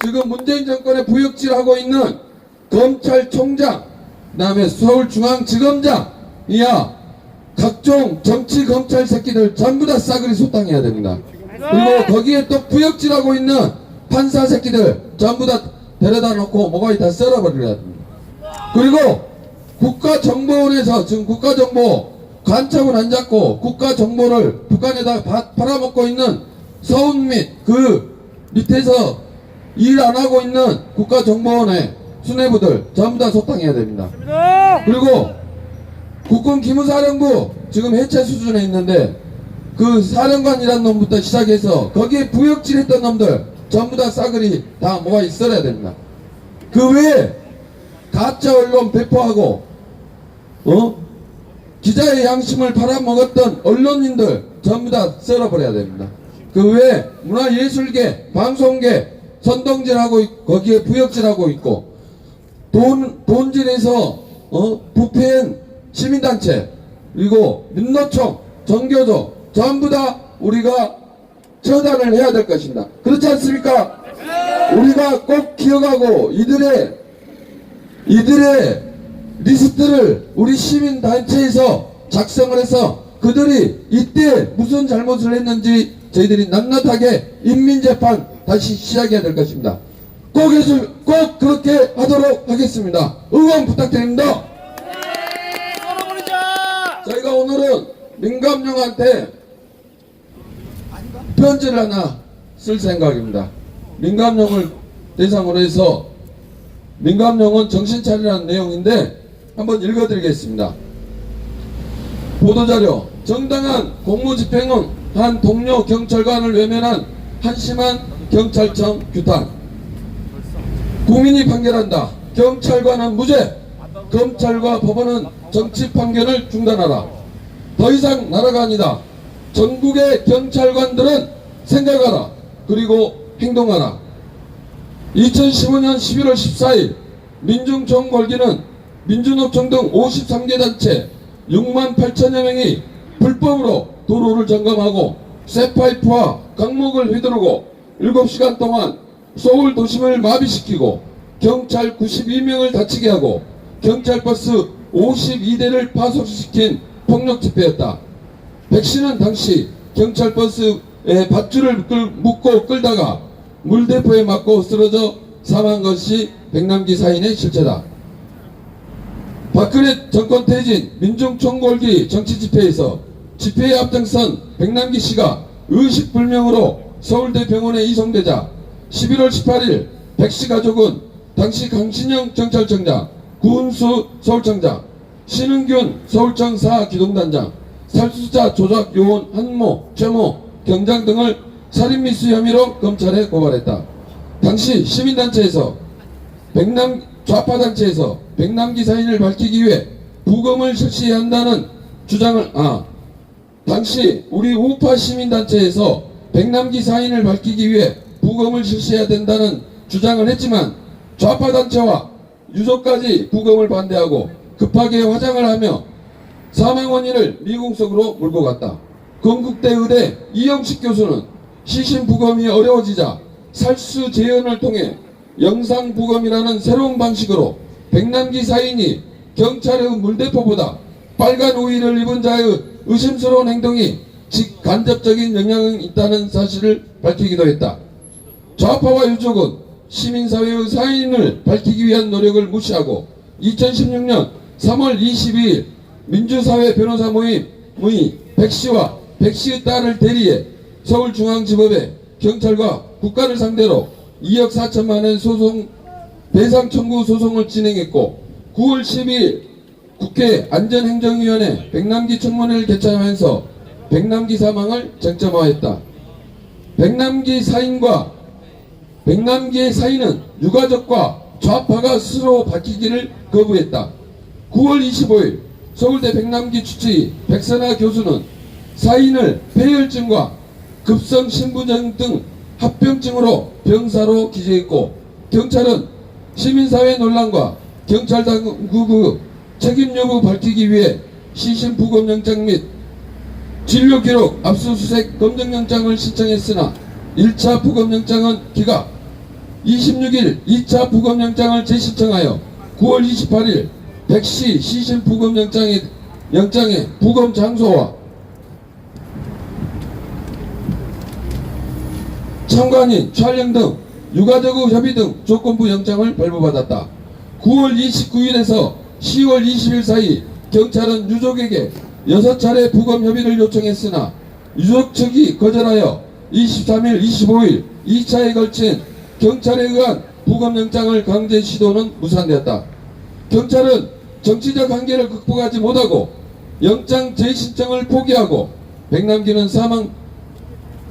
지금 문재인 정권의 부역질하고 있는 검찰총장, 그 다음에 서울중앙지검장, 이하 각종 정치 검찰 새끼들 전부 다 싸그리 소탕해야 됩니다. 그리고 거기에 또 부역질하고 있는 판사 새끼들 전부 다 데려다 놓고 모가지 다 썰어버려야 됩니다. 그리고 국가정보원에서 지금 국가정보 간첩은 안 잡고 국가정보를 북한에다 팔아먹고 있는 서훈 및 그 밑에서 일 안 하고 있는 국가정보원의 수뇌부들 전부 다 소탕해야 됩니다. 그리고 국군 기무사령부 지금 해체 수준에 있는데 그 사령관이라는 놈부터 시작해서 거기에 부역질했던 놈들 전부 다 싸그리 다 뭐가 있어야 됩니다. 그 외에 가짜 언론 배포하고 기자의 양심을 팔아먹었던 언론인들 전부 다 썰어버려야 됩니다. 그 외에 문화예술계, 방송계 선동질하고 거기에 부역질하고 있고 돈질해서 부패한 시민단체 그리고 민노총, 정교조 전부 다 우리가 처단을 해야 될 것입니다. 그렇지 않습니까? 우리가 꼭 기억하고 이들의 리스트를 우리 시민단체에서 작성을 해서 그들이 이때 무슨 잘못을 했는지 저희들이 낱낱하게 인민재판 다시 시작해야 될 것입니다. 꼭 그렇게 하도록 하겠습니다. 응원 부탁드립니다. 저희가 오늘은 민감용한테 편지를 하나 쓸 생각입니다. 민감용을 대상으로 해서 민감용은 정신차리라는 내용인데 한번 읽어드리겠습니다. 보도자료. 정당한 공무집행은 한 동료 경찰관을 외면한 한심한 경찰청 규탄. 국민이 판결한다. 경찰관은 무죄. 검찰과 법원은 정치 판결을 중단하라. 더 이상 나라가 아니다. 전국의 경찰관들은 생각하라. 그리고 행동하라. 2015년 11월 14일 민중총 걸기는 민주노총 등 53개 단체 6만 8천여 명이 불법으로 도로를 점검하고 쇠파이프와 강목을 휘두르고 7시간 동안 서울 도심을 마비시키고 경찰 92명을 다치게 하고 경찰버스 52대를 파손시킨 폭력 집회였다. 백 씨는 당시 경찰버스에 밧줄을 묶고 끌다가 물대포에 맞고 쓰러져 사망한 것이 백남기 사인의 실체다. 박근혜 정권 퇴진 민중총궐기 정치집회에서 집회에 앞장선 백남기 씨가 의식불명으로 서울대 병원에 이송되자 11월 18일 백 씨 가족은 당시 강신영 경찰청장, 구은수 서울청장, 신은균 서울청 4 기동단장, 살수자 조작 요원 한모, 최모, 경장 등을 살인미수 혐의로 검찰에 고발했다. 당시 시민단체에서 좌파단체에서 백남기 사인을 밝히기 위해 부검을 실시해야 한다는 주장을 당시 우리 우파 시민단체에서 백남기 사인을 밝히기 위해 부검을 실시해야 된다는 주장을 했지만 좌파단체와 유족까지 부검을 반대하고 급하게 화장을 하며 사망 원인을 미궁석으로 몰고 갔다. 건국대 의대 이영식 교수는 시신 부검이 어려워지자 살수 재현을 통해 영상 부검이라는 새로운 방식으로 백남기 사인이 경찰의 물대포보다 빨간 우의를 입은 자의 의심스러운 행동이 직간접적인 영향이 있다는 사실을 밝히기도 했다. 좌파와 유족은 시민사회의 사인을 밝히기 위한 노력을 무시하고 2016년 3월 22일 민주사회 변호사 모임의 백 씨와 백 씨의 딸을 대리해 서울중앙지법에 경찰과 국가를 상대로 2억 4천만 원 소송 배상 청구 소송을 진행했고 9월 12일 국회 안전행정위원회 백남기 청문회를 개최하면서 백남기 사망을 쟁점화했다. 백남기의 사인은 유가족과 좌파가 스스로 밝히기를 거부했다. 9월 25일 서울대 백남기 주치의 백선아 교수는 사인을 폐혈증과 급성신부증 등 합병증으로 병사로 기재했고 경찰은 시민사회 논란과 경찰 당국의 책임 여부 밝히기 위해 시신 부검영장 및 진료기록 압수수색 검정영장을 신청했으나 1차 부검영장은 기각 26일 2차 부검영장을 재신청하여 9월 28일 백씨 시신 부검영장의 부검 장소와 참관인, 촬영 등 유가족의 협의 등 조건부 영장을 발부받았다. 9월 29일에서 10월 20일 사이 경찰은 유족에게 6차례 부검 협의를 요청했으나 유족 측이 거절하여 23일, 25일 2차에 걸친 경찰에 의한 부검영장을 강제 시도는 무산되었다. 경찰은 정치적 한계를 극복하지 못하고 영장 재신청을 포기하고 백남기는 사망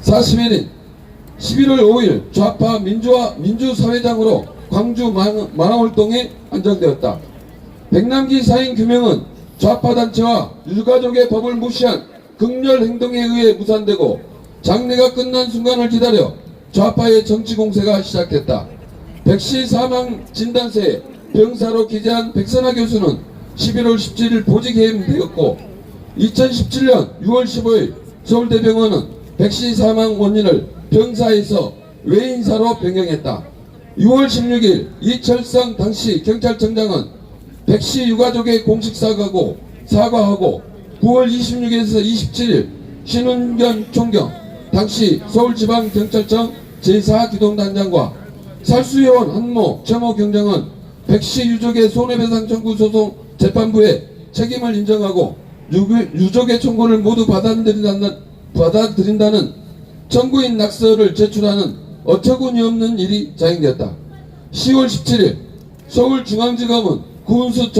40일인 11월 5일 좌파 민주사회장으로 광주 망월동에 안정되었다. 백남기 사인 규명은 좌파단체와 유가족의 법을 무시한 극렬 행동에 의해 무산되고 장례가 끝난 순간을 기다려 좌파의 정치 공세가 시작됐다. 백씨 사망 진단서에 병사로 기재한 백선아 교수는 11월 17일 보직 해임되었고 2017년 6월 15일 서울대병원은 백씨 사망 원인을 병사에서 외인사로 변경했다. 6월 16일 이철성 당시 경찰청장은 백씨 유가족의 공식 사과하고 9월 26일에서 27일 신은견 총경 당시 서울지방경찰청 제4기동단장과 살수요원 한모, 최모 경장은 백씨 유족의 손해배상 청구 소송 재판부에 책임을 인정하고 유족의 청구를 모두 받아들인다는 청구인 낙서를 제출하는 어처구니 없는 일이 자행되었다. 10월 17일 서울중앙지검은 구은수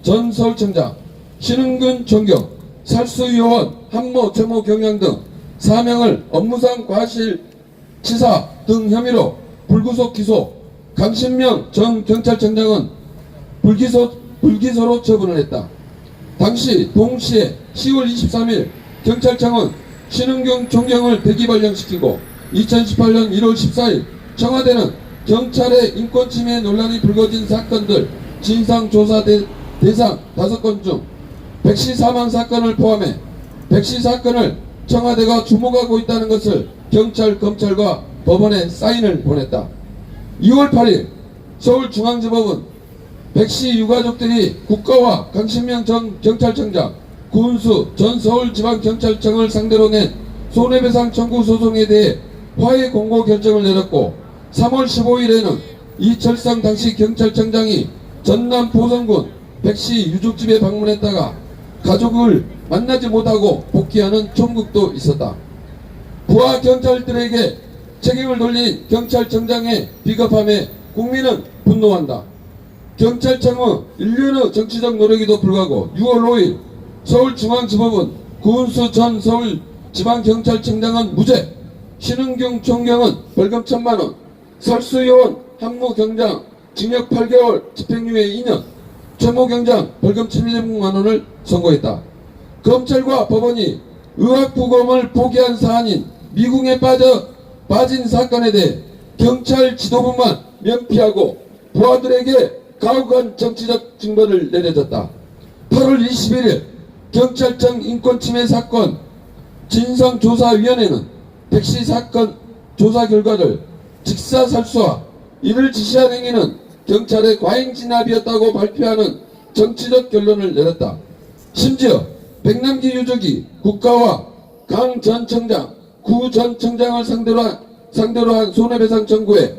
전 서울청장, 신은근 총경, 살수요원 한모, 최모 경장 등 4명을 업무상 과실치사 등 혐의로 불구속 기소, 강신명 전 경찰청장은 불기소로 처분을 했다. 당시 동시에 10월 23일 경찰청은 신은경 총경을 대기 발령시키고 2018년 1월 14일 청와대는 경찰의 인권침해 논란이 불거진 사건들 진상조사 대상 5건 중 백씨 사망 사건을 포함해 백씨 사건을 청와대가 주목하고 있다는 것을 경찰, 검찰과 법원에 사인을 보냈다. 2월 8일 서울중앙지법은 백씨 유가족들이 국가와 강신명 전 경찰청장, 구은수 전 서울지방경찰청을 상대로 낸 손해배상 청구 소송에 대해 화해 공고 결정을 내렸고 3월 15일에는 이철성 당시 경찰청장이 전남 보성군 백씨 유족집에 방문했다가 가족을 만나지 못하고 복귀하는 총극도 있었다. 부하 경찰들에게 책임을 돌린 경찰청장의 비겁함에 국민은 분노한다. 경찰청의 일련의 정치적 노력에도 불구하고 6월 5일 서울중앙지법은 구은수 전 서울지방경찰청장은 무죄, 신은경 총경은 벌금 1,000만원, 설수요원 한무경장 징역 8개월 집행유예 2년, 최모 경장 벌금 700만원을 선고했다. 검찰과 법원이 의학부검을 포기한 사안인 미궁에 빠진 사건에 대해 경찰 지도부만 면피하고 부하들에게 가혹한 정치적 징벌을 내려졌다. 8월 21일 경찰청 인권침해 사건 진상조사위원회는 백씨 사건 조사 결과를 직사살수와 이를 지시한 행위는 경찰의 과잉진압이었다고 발표하는 정치적 결론을 내렸다. 심지어 백남기 유족이 국가와 강 전 청장, 구 전 청장을 상대로 한 손해배상 청구에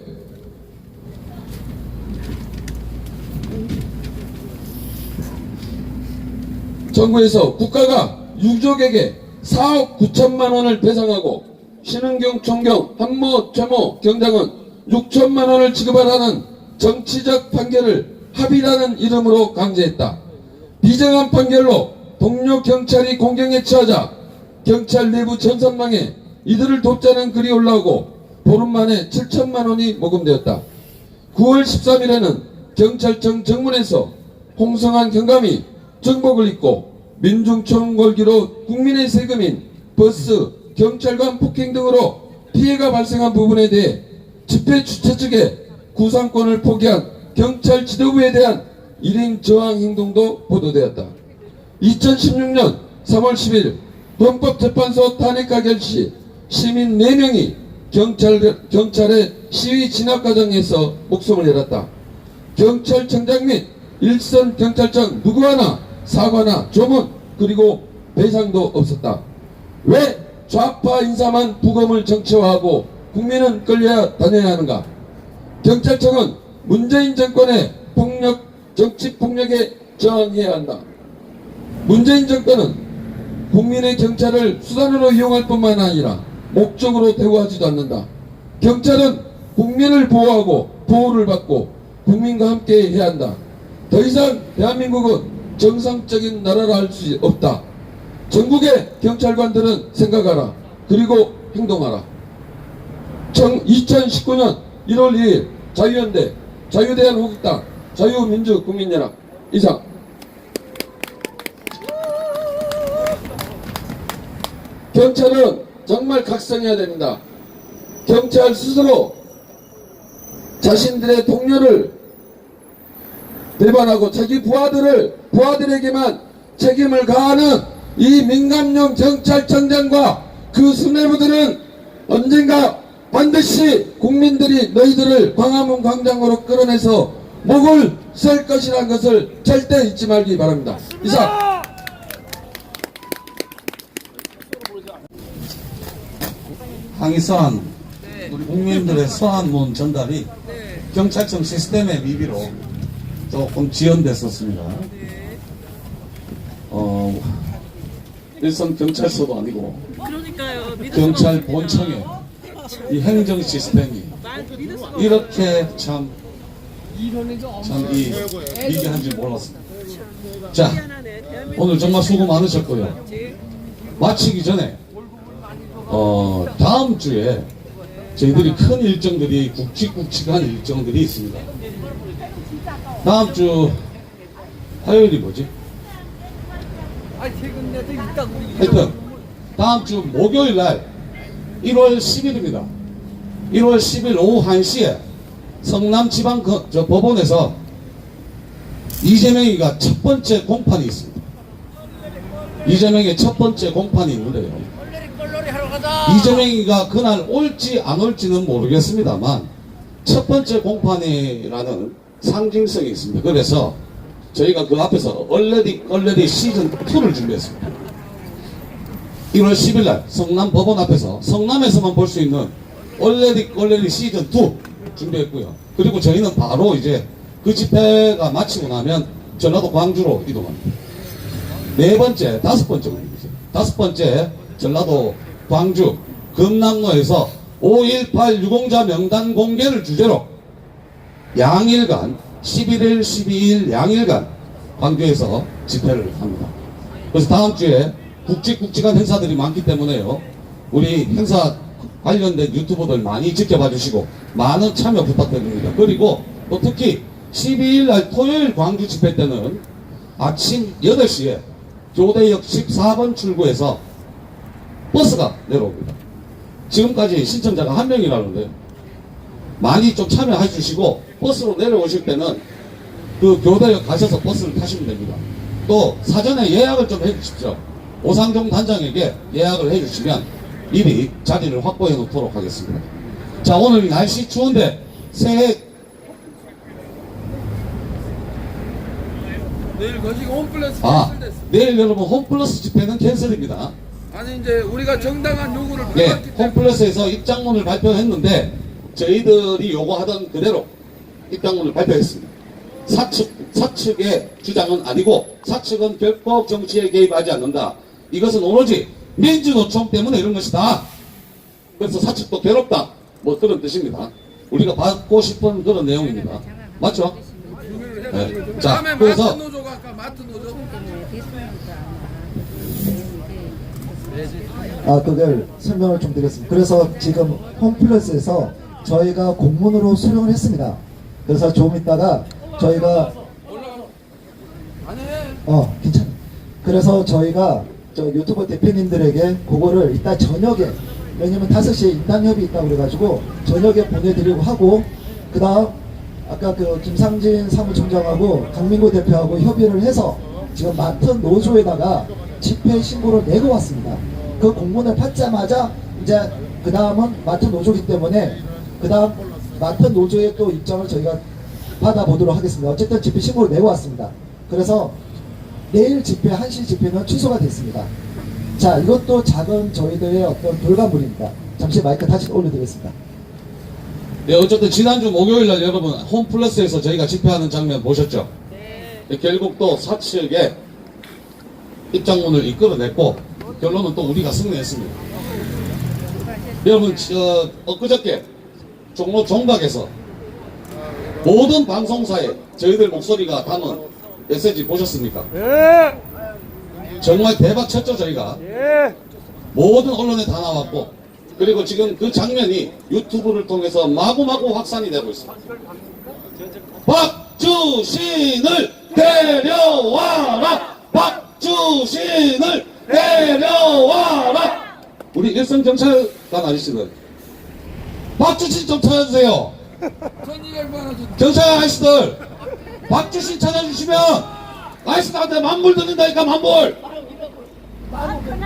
정부에서 국가가 유족에게 4억 9천만 원을 배상하고 신은경 총경, 한모, 최모 경장은 6천만 원을 지급하라는 정치적 판결을 합의라는 이름으로 강제했다. 비정한 판결로 동료 경찰이 공경에 처하자 경찰 내부 전선망에 이들을 돕자는 글이 올라오고 보름 만에 7천만 원이 모금되었다. 9월 13일에는 경찰청 정문에서 홍성한 경감이 정복을 입고 민중총 걸기로 국민의 세금인 버스, 경찰관 폭행 등으로 피해가 발생한 부분에 대해 집회 주최 측의 구상권을 포기한 경찰 지도부에 대한 1인 저항 행동도 보도되었다. 2016년 3월 10일 헌법재판소 탄핵가 결시 시민 4명이 경찰의 시위 진압 과정에서 목숨을 잃었다. 경찰청장 및 일선 경찰청 누구 하나 사과나 조문 그리고 배상도 없었다. 왜 좌파 인사만 부검을 정치화하고 국민은 끌려야 다녀야 하는가? 경찰청은 문재인 정권의 폭력, 정치폭력에 저항해야 한다. 문재인 정권은 국민의 경찰을 수단으로 이용할 뿐만 아니라 목적으로 대우하지도 않는다. 경찰은 국민을 보호하고 보호를 받고 국민과 함께 해야 한다. 더 이상 대한민국은 정상적인 나라라 할 수 없다. 전국의 경찰관들은 생각하라. 그리고 행동하라. 2019년 1월 2일 자유연대, 자유대한민국당, 자유민주국민연합 이상. 경찰은 정말 각성해야 됩니다. 경찰 스스로 자신들의 동료를 배반하고 자기 부하들에게만 책임을 가하는 이 민감용 경찰청장과 그 수뇌부들은 언젠가 반드시 국민들이 너희들을 광화문 광장으로 끌어내서 목을 설 것이라는 것을 절대 잊지 말기 바랍니다. 이상. 항의서한 우리 국민들의 서한문 전달이 경찰청 시스템의 미비로 조금 지연됐었습니다. 일선 경찰서도 아니고 경찰 본청의 이 행정 시스템이 이렇게 참 미개한지 몰랐습니다. 자, 오늘 정말 수고 많으셨고요. 마치기 전에 다음 주에 저희들이 큰 일정들이 굵직굵직한 일정들이 있습니다. 다음 주 화요일이 뭐지? 하여튼 다음 주 목요일 날 1월 10일입니다. 1월 10일 오후 1시에 성남지방 법원에서 이재명이가 첫 번째 공판이 있습니다. 이재명의 첫 번째 공판이 있는데요. 이재명이가 그날 올지 안 올지는 모르겠습니다만 첫 번째 공판이라는 상징성이 있습니다. 그래서 저희가 그 앞에서 얼레디 시즌 2를 준비했습니다. 1월 10일 날 성남 법원 앞에서 성남에서만 볼 수 있는 얼레디 시즌 2 준비했고요. 그리고 저희는 바로 이제 그 집회가 마치고 나면 전라도 광주로 이동합니다. 다섯 번째 전라도 광주 금남로에서 5.18 유공자 명단 공개를 주제로 양일간 11일 12일 양일간 광주에서 집회를 합니다. 그래서 다음 주에 굵직굵직한 행사들이 많기 때문에요. 우리 행사 관련된 유튜버들 많이 지켜봐 주시고 많은 참여 부탁드립니다. 그리고 또 특히 12일 날 토요일 광주 집회 때는 아침 8시에 교대역 14번 출구에서 버스가 내려옵니다. 지금까지 신청자가 1명이라는데요. 많이 좀 참여해 주시고 버스로 내려오실 때는 그 교대역 가셔서 버스를 타시면 됩니다. 또 사전에 예약을 좀 해주십시오. 오상종 단장에게 예약을 해주시면 미리 자리를 확보해 놓도록 하겠습니다. 자, 오늘 날씨 추운데 새해 내일 거시기 홈플러스 캔슬됐어. 내일 여러분 홈플러스 집회는 캔슬입니다. 아니 이제 우리가 정당한 요구를 네, 받았기 때문에 홈플러스에서 입장문을 발표했는데 저희들이 요구하던 그대로 입장문을 발표했습니다. 사측의 주장은 아니고 사측은 결코 정치에 개입하지 않는다. 이것은 오로지 민주노총 때문에 이런 것이다. 그래서 사측도 괴롭다. 뭐 그런 뜻입니다. 우리가 받고 싶은 그런 내용입니다. 맞죠? 네. 자, 다음에 그래서 마트 노조가 아까 마트 노조 그걸 설명을 좀 드렸습니다. 그래서 지금 홈플러스에서 저희가 공문으로 수령을 했습니다. 그래서 조금 있다가 저희가 괜찮아. 그래서 저희가 저 유튜버 대표님들에게 그거를 이따 저녁에, 왜냐면 5시에 인당협이 있다고 그래가지고 저녁에 보내드리고 하고, 그 다음 아까 그 김상진 사무총장하고 강민구 대표하고 협의를 해서 지금 맡은 노조에다가 집회 신고를 내고 왔습니다. 그 공문을 받자마자 이제 그 다음은 맡은 노조이기 때문에 그 다음 맡은 노조의 또 입장을 저희가 받아보도록 하겠습니다. 어쨌든 집회 신고를 내고 왔습니다. 그래서 내일 집회, 1시 집회는 취소가 됐습니다. 자, 이것도 작은 저희들의 어떤 결과물입니다. 잠시 마이크 다시 올려드리겠습니다. 네, 어쨌든 지난주 목요일날 여러분 홈플러스에서 저희가 집회하는 장면 보셨죠? 네, 결국 또 사측의 입장문을 이끌어냈고 결론은 또 우리가 승리했습니다. 여러분 엊그저께 종로 종각에서 모든 방송사에 저희들 목소리가 담은 메시지 보셨습니까? 정말 대박 쳤죠 저희가. 모든 언론에 다 나왔고, 그리고 지금 그 장면이 유튜브를 통해서 마구마구 확산이 되고 있습니다. 박주신을 데려와라! 박주신을 데려와라! 우리 일선 경찰관 아저씨들, 박주신 좀 찾아주세요. 1200만 원 경찰 아저씨들, 박주신 찾아주시면 아저씨들한테 만불 드린다니까. 만불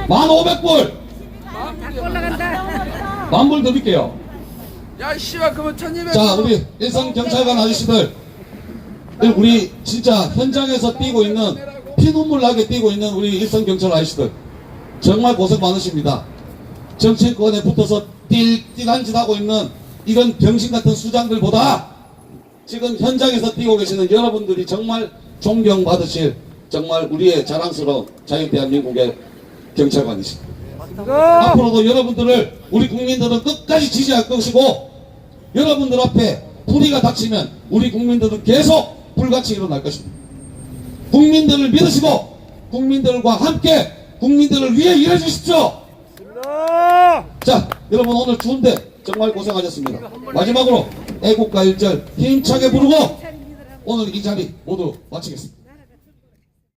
1500불 만불 드릴게요. 야 씨발 그러면 1200. 자, 우리 일선 경찰관 아저씨들, 우리 진짜 현장에서 뛰고 있는, 피눈물 나게 뛰고 있는 우리 일선 경찰 아저씨들 정말 고생 많으십니다. 정치권에 붙어서 띨띨한 짓 하고 있는 이런 병신 같은 수장들보다 지금 현장에서 뛰고 계시는 여러분들이 정말 존경받으실, 정말 우리의 자랑스러운 자유대한민국의 경찰관이십니다. 앞으로도 여러분들을, 우리 국민들은 끝까지 지지할 것이고, 여러분들 앞에 불의가 닥치면 우리 국민들은 계속 불같이 일어날 것입니다. 국민들을 믿으시고 국민들과 함께 국민들을 위해 일해 주십시오. 자, 여러분 오늘 추운데 정말 고생하셨습니다. 마지막으로 애국가 1절 힘차게 부르고 오늘 이 자리 모두 마치겠습니다.